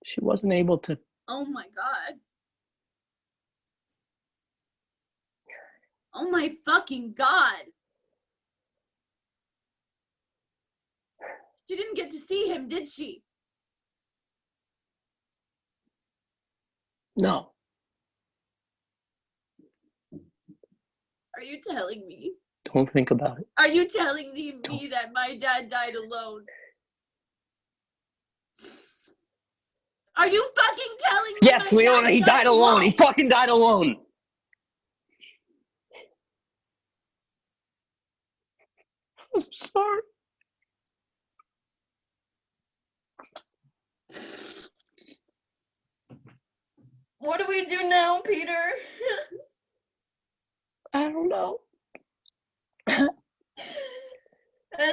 She wasn't able to. Oh my God. Oh my fucking God. She didn't get to see him, did she? No. Are you telling me? Don't think about it. Are you telling me that my dad died alone? Are you fucking telling me? Yes, my Leona, dad he died alone. He fucking died alone. I'm sorry. What do we do now, Peter? I don't know. And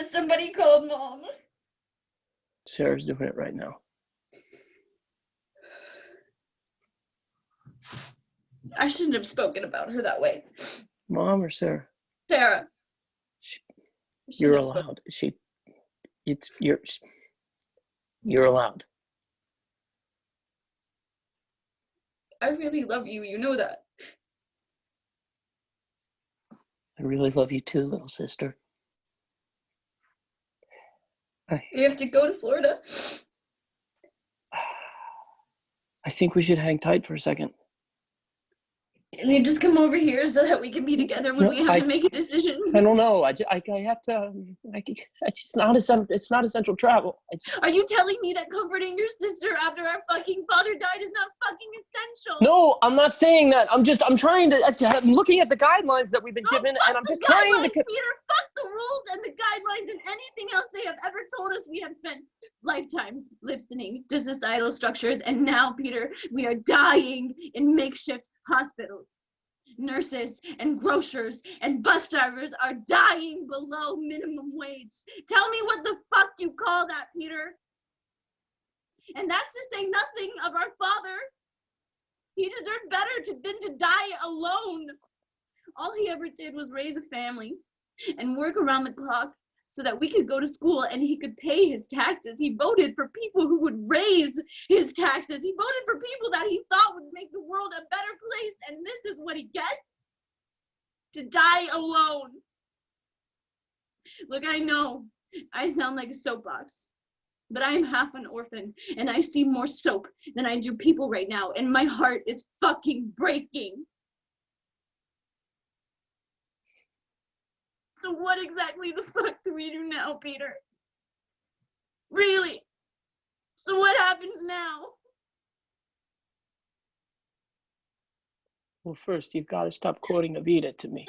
somebody called Mom. Sarah's doing it right now. I shouldn't have spoken about her that way. Mom or Sarah? Sarah. You're allowed. You're allowed. I really love you. You know that. I really love you too, little sister. You have to go to Florida. I think we should hang tight for a second. Can you just come over here so that we can be together when No, we have to make a decision? I don't know. I have to. It's not essential travel. Are you telling me that comforting your sister after our fucking father died is not fucking essential? No, I'm not saying that. I'm trying to. I'm looking at the guidelines that we've been given, and I'm just trying to. Peter, fuck the rules and the guidelines and anything else they have ever told us. We have spent lifetimes listening to societal structures, and now, Peter, we are dying in makeshift hospitals. Nurses and grocers and bus drivers are dying below minimum wage. Tell me what the fuck you call that, Peter? And that's to say nothing of our father. He deserved better than to die alone. All he ever did was raise a family and work around the clock so that we could go to school and he could pay his taxes. He voted for people who would raise his taxes. He voted for people that he thought would make the world a better place. And this is what he gets? To die alone. Look, I know I sound like a soapbox, but I am half an orphan and I see more soap than I do people right now. And my heart is fucking breaking. So what exactly the fuck do we do now, Peter? Really? So what happens now? Well, first, you've got to stop quoting Evita to me.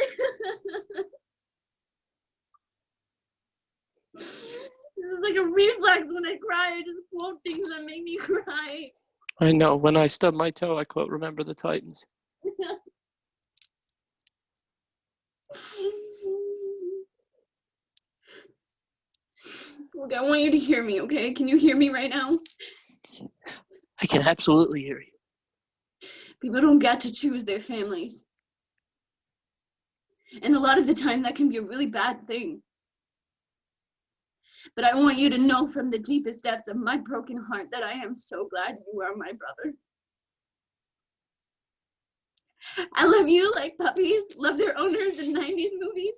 This is like a reflex when I cry. I just quote things that make me cry. I know. When I stub my toe, I quote Remember the Titans. Look, I want you to hear me, okay? Can you hear me right now? I can absolutely hear you. People don't get to choose their families. And a lot of the time that can be a really bad thing. But I want you to know from the deepest depths of my broken heart that I am so glad you are my brother. I love you like puppies love their owners in 90s movies.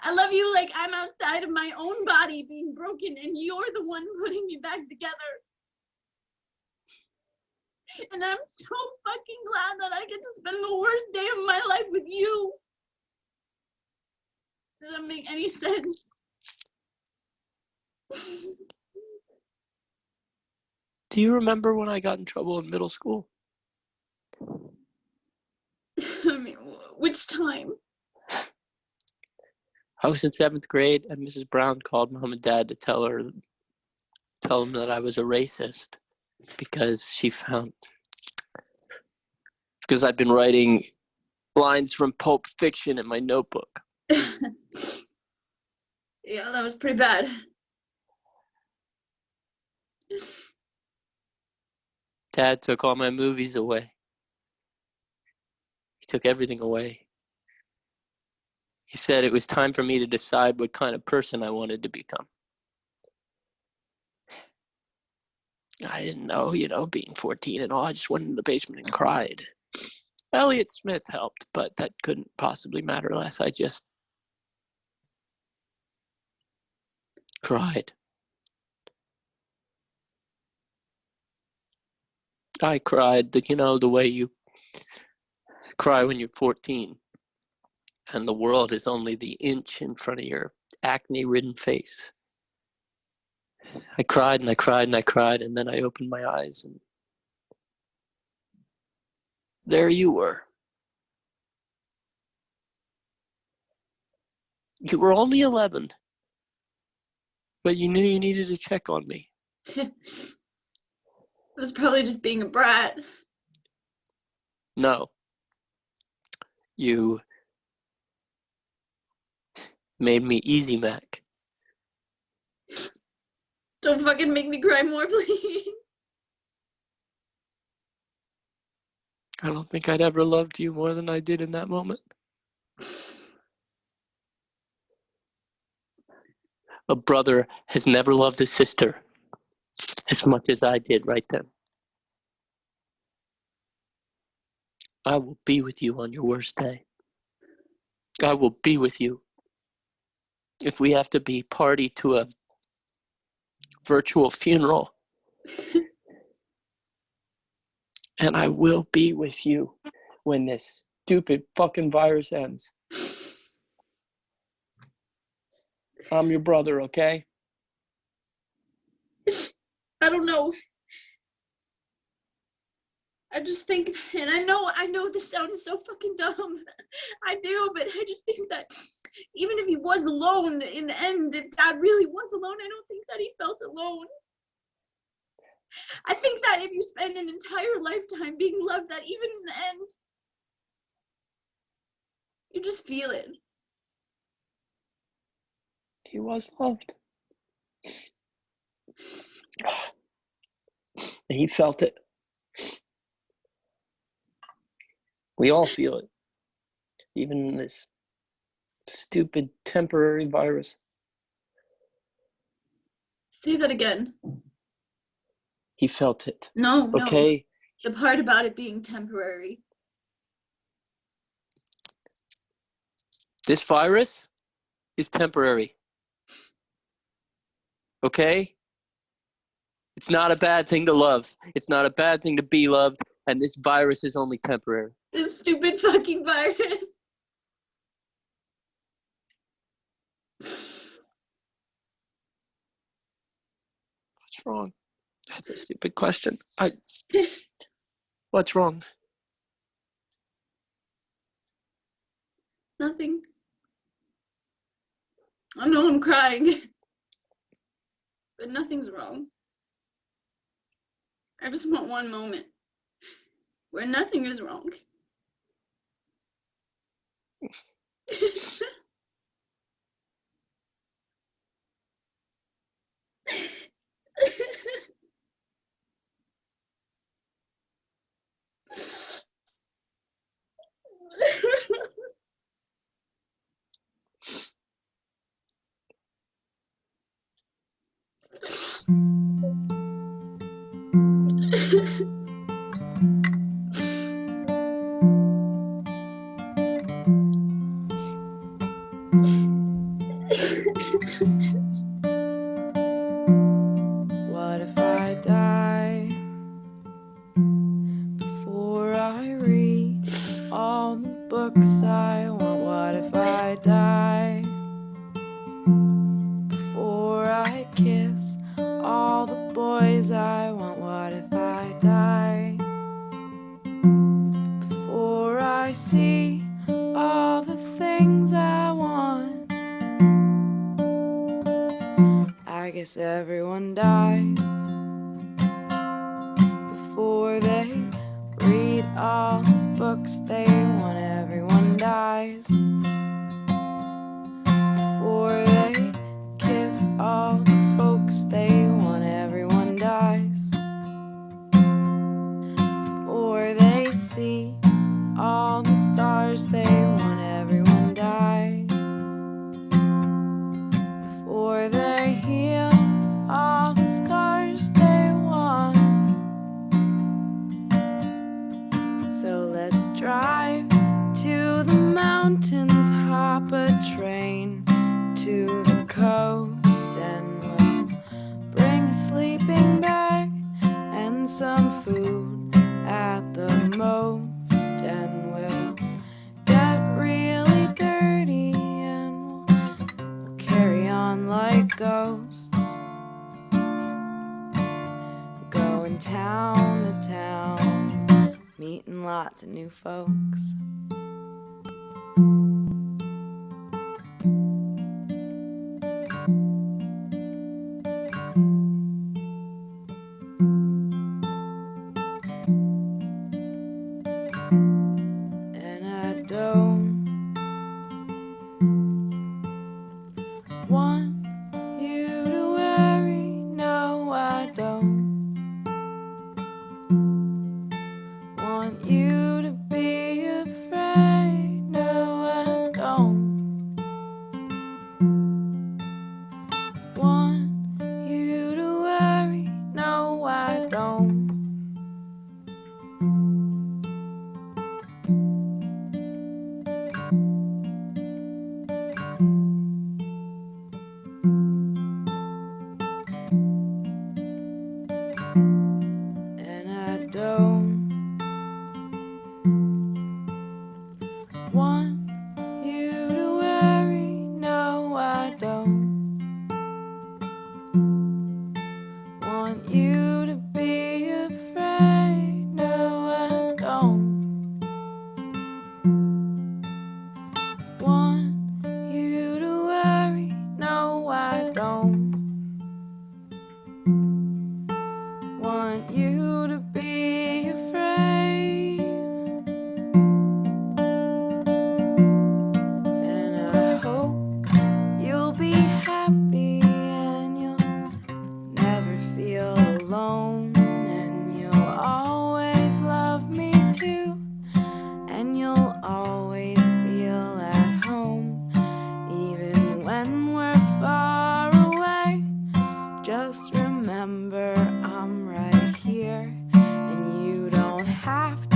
I love you like I'm outside of my own body being broken and you're the one putting me back together. And I'm so fucking glad that I get to spend the worst day of my life with you. Does that make any sense? Do you remember when I got in trouble in middle school? I mean, which time? I was in 7th grade, and Mrs. Brown called Mom and Dad to tell her Tell him that I was a racist because because I've been writing lines from Pulp Fiction in my notebook. Yeah, that was pretty bad. Dad took all my movies away. He took everything away. He said it was time for me to decide what kind of person I wanted to become. I didn't know, being 14 and all. I just went in the basement and cried. Elliott Smith helped, but that couldn't possibly matter less. I just cried. I cried, the way you cry when you're 14 and the world is only the inch in front of your acne-ridden face. I cried and I cried and I cried, and then I opened my eyes and there you were. You were only 11, but you knew you needed to check on me. It was probably just being a brat. No. You made me Easy Mac. Don't fucking make me cry more, please. I don't think I'd ever loved you more than I did in that moment. A brother has never loved a sister as much as I did right then. I will be with you on your worst day. I will be with you if we have to be party to a virtual funeral. And I will be with you when this stupid fucking virus ends. I'm your brother, okay? I don't know. I just think, and I know this sounds so fucking dumb. I do, but I just think that even if he was alone in the end, if Dad really was alone, I don't think that he felt alone. I think that if you spend an entire lifetime being loved, that even in the end, you just feel it. He was loved. And he felt it. We all feel it. Even in this stupid temporary virus. Say that again. He felt it. No. Okay? The part about it being temporary. This virus is temporary. Okay? It's not a bad thing to love. It's not a bad thing to be loved. And this virus is only temporary. This stupid fucking virus. What's wrong? That's a stupid question. What's wrong? Nothing. I know I'm crying. But nothing's wrong. I just want one moment where nothing is wrong. What if I die before I read all the books I want? What if I die before I kiss all the boys I want? What if I die before I see all the things I want? I guess everyone dies before they read all the books they want. Everyone dies before they kiss all the folks they want. Everyone dies before they see all the stars they want. Everyone dies before they heal all the scars they want. So let's drive to the mountains, hop a train to the coast, and we'll bring a sleeping bag and some food at the most, and we'll get really dirty and we'll carry on like ghosts, going town to town, meeting lots of new folks. And I don't want you to worry, no I don't want you to be afraid, no I don't want you to worry, no I don't. And I don't want you to worry, no I don't want you to be afraid, no I don't want you to worry, no I don't want you to be afraid. And I hope you'll be happy and you'll never feel alone, and you'll always love me too, and you'll always feel at home, even when we're far away. Just remember I'm right here, and you don't have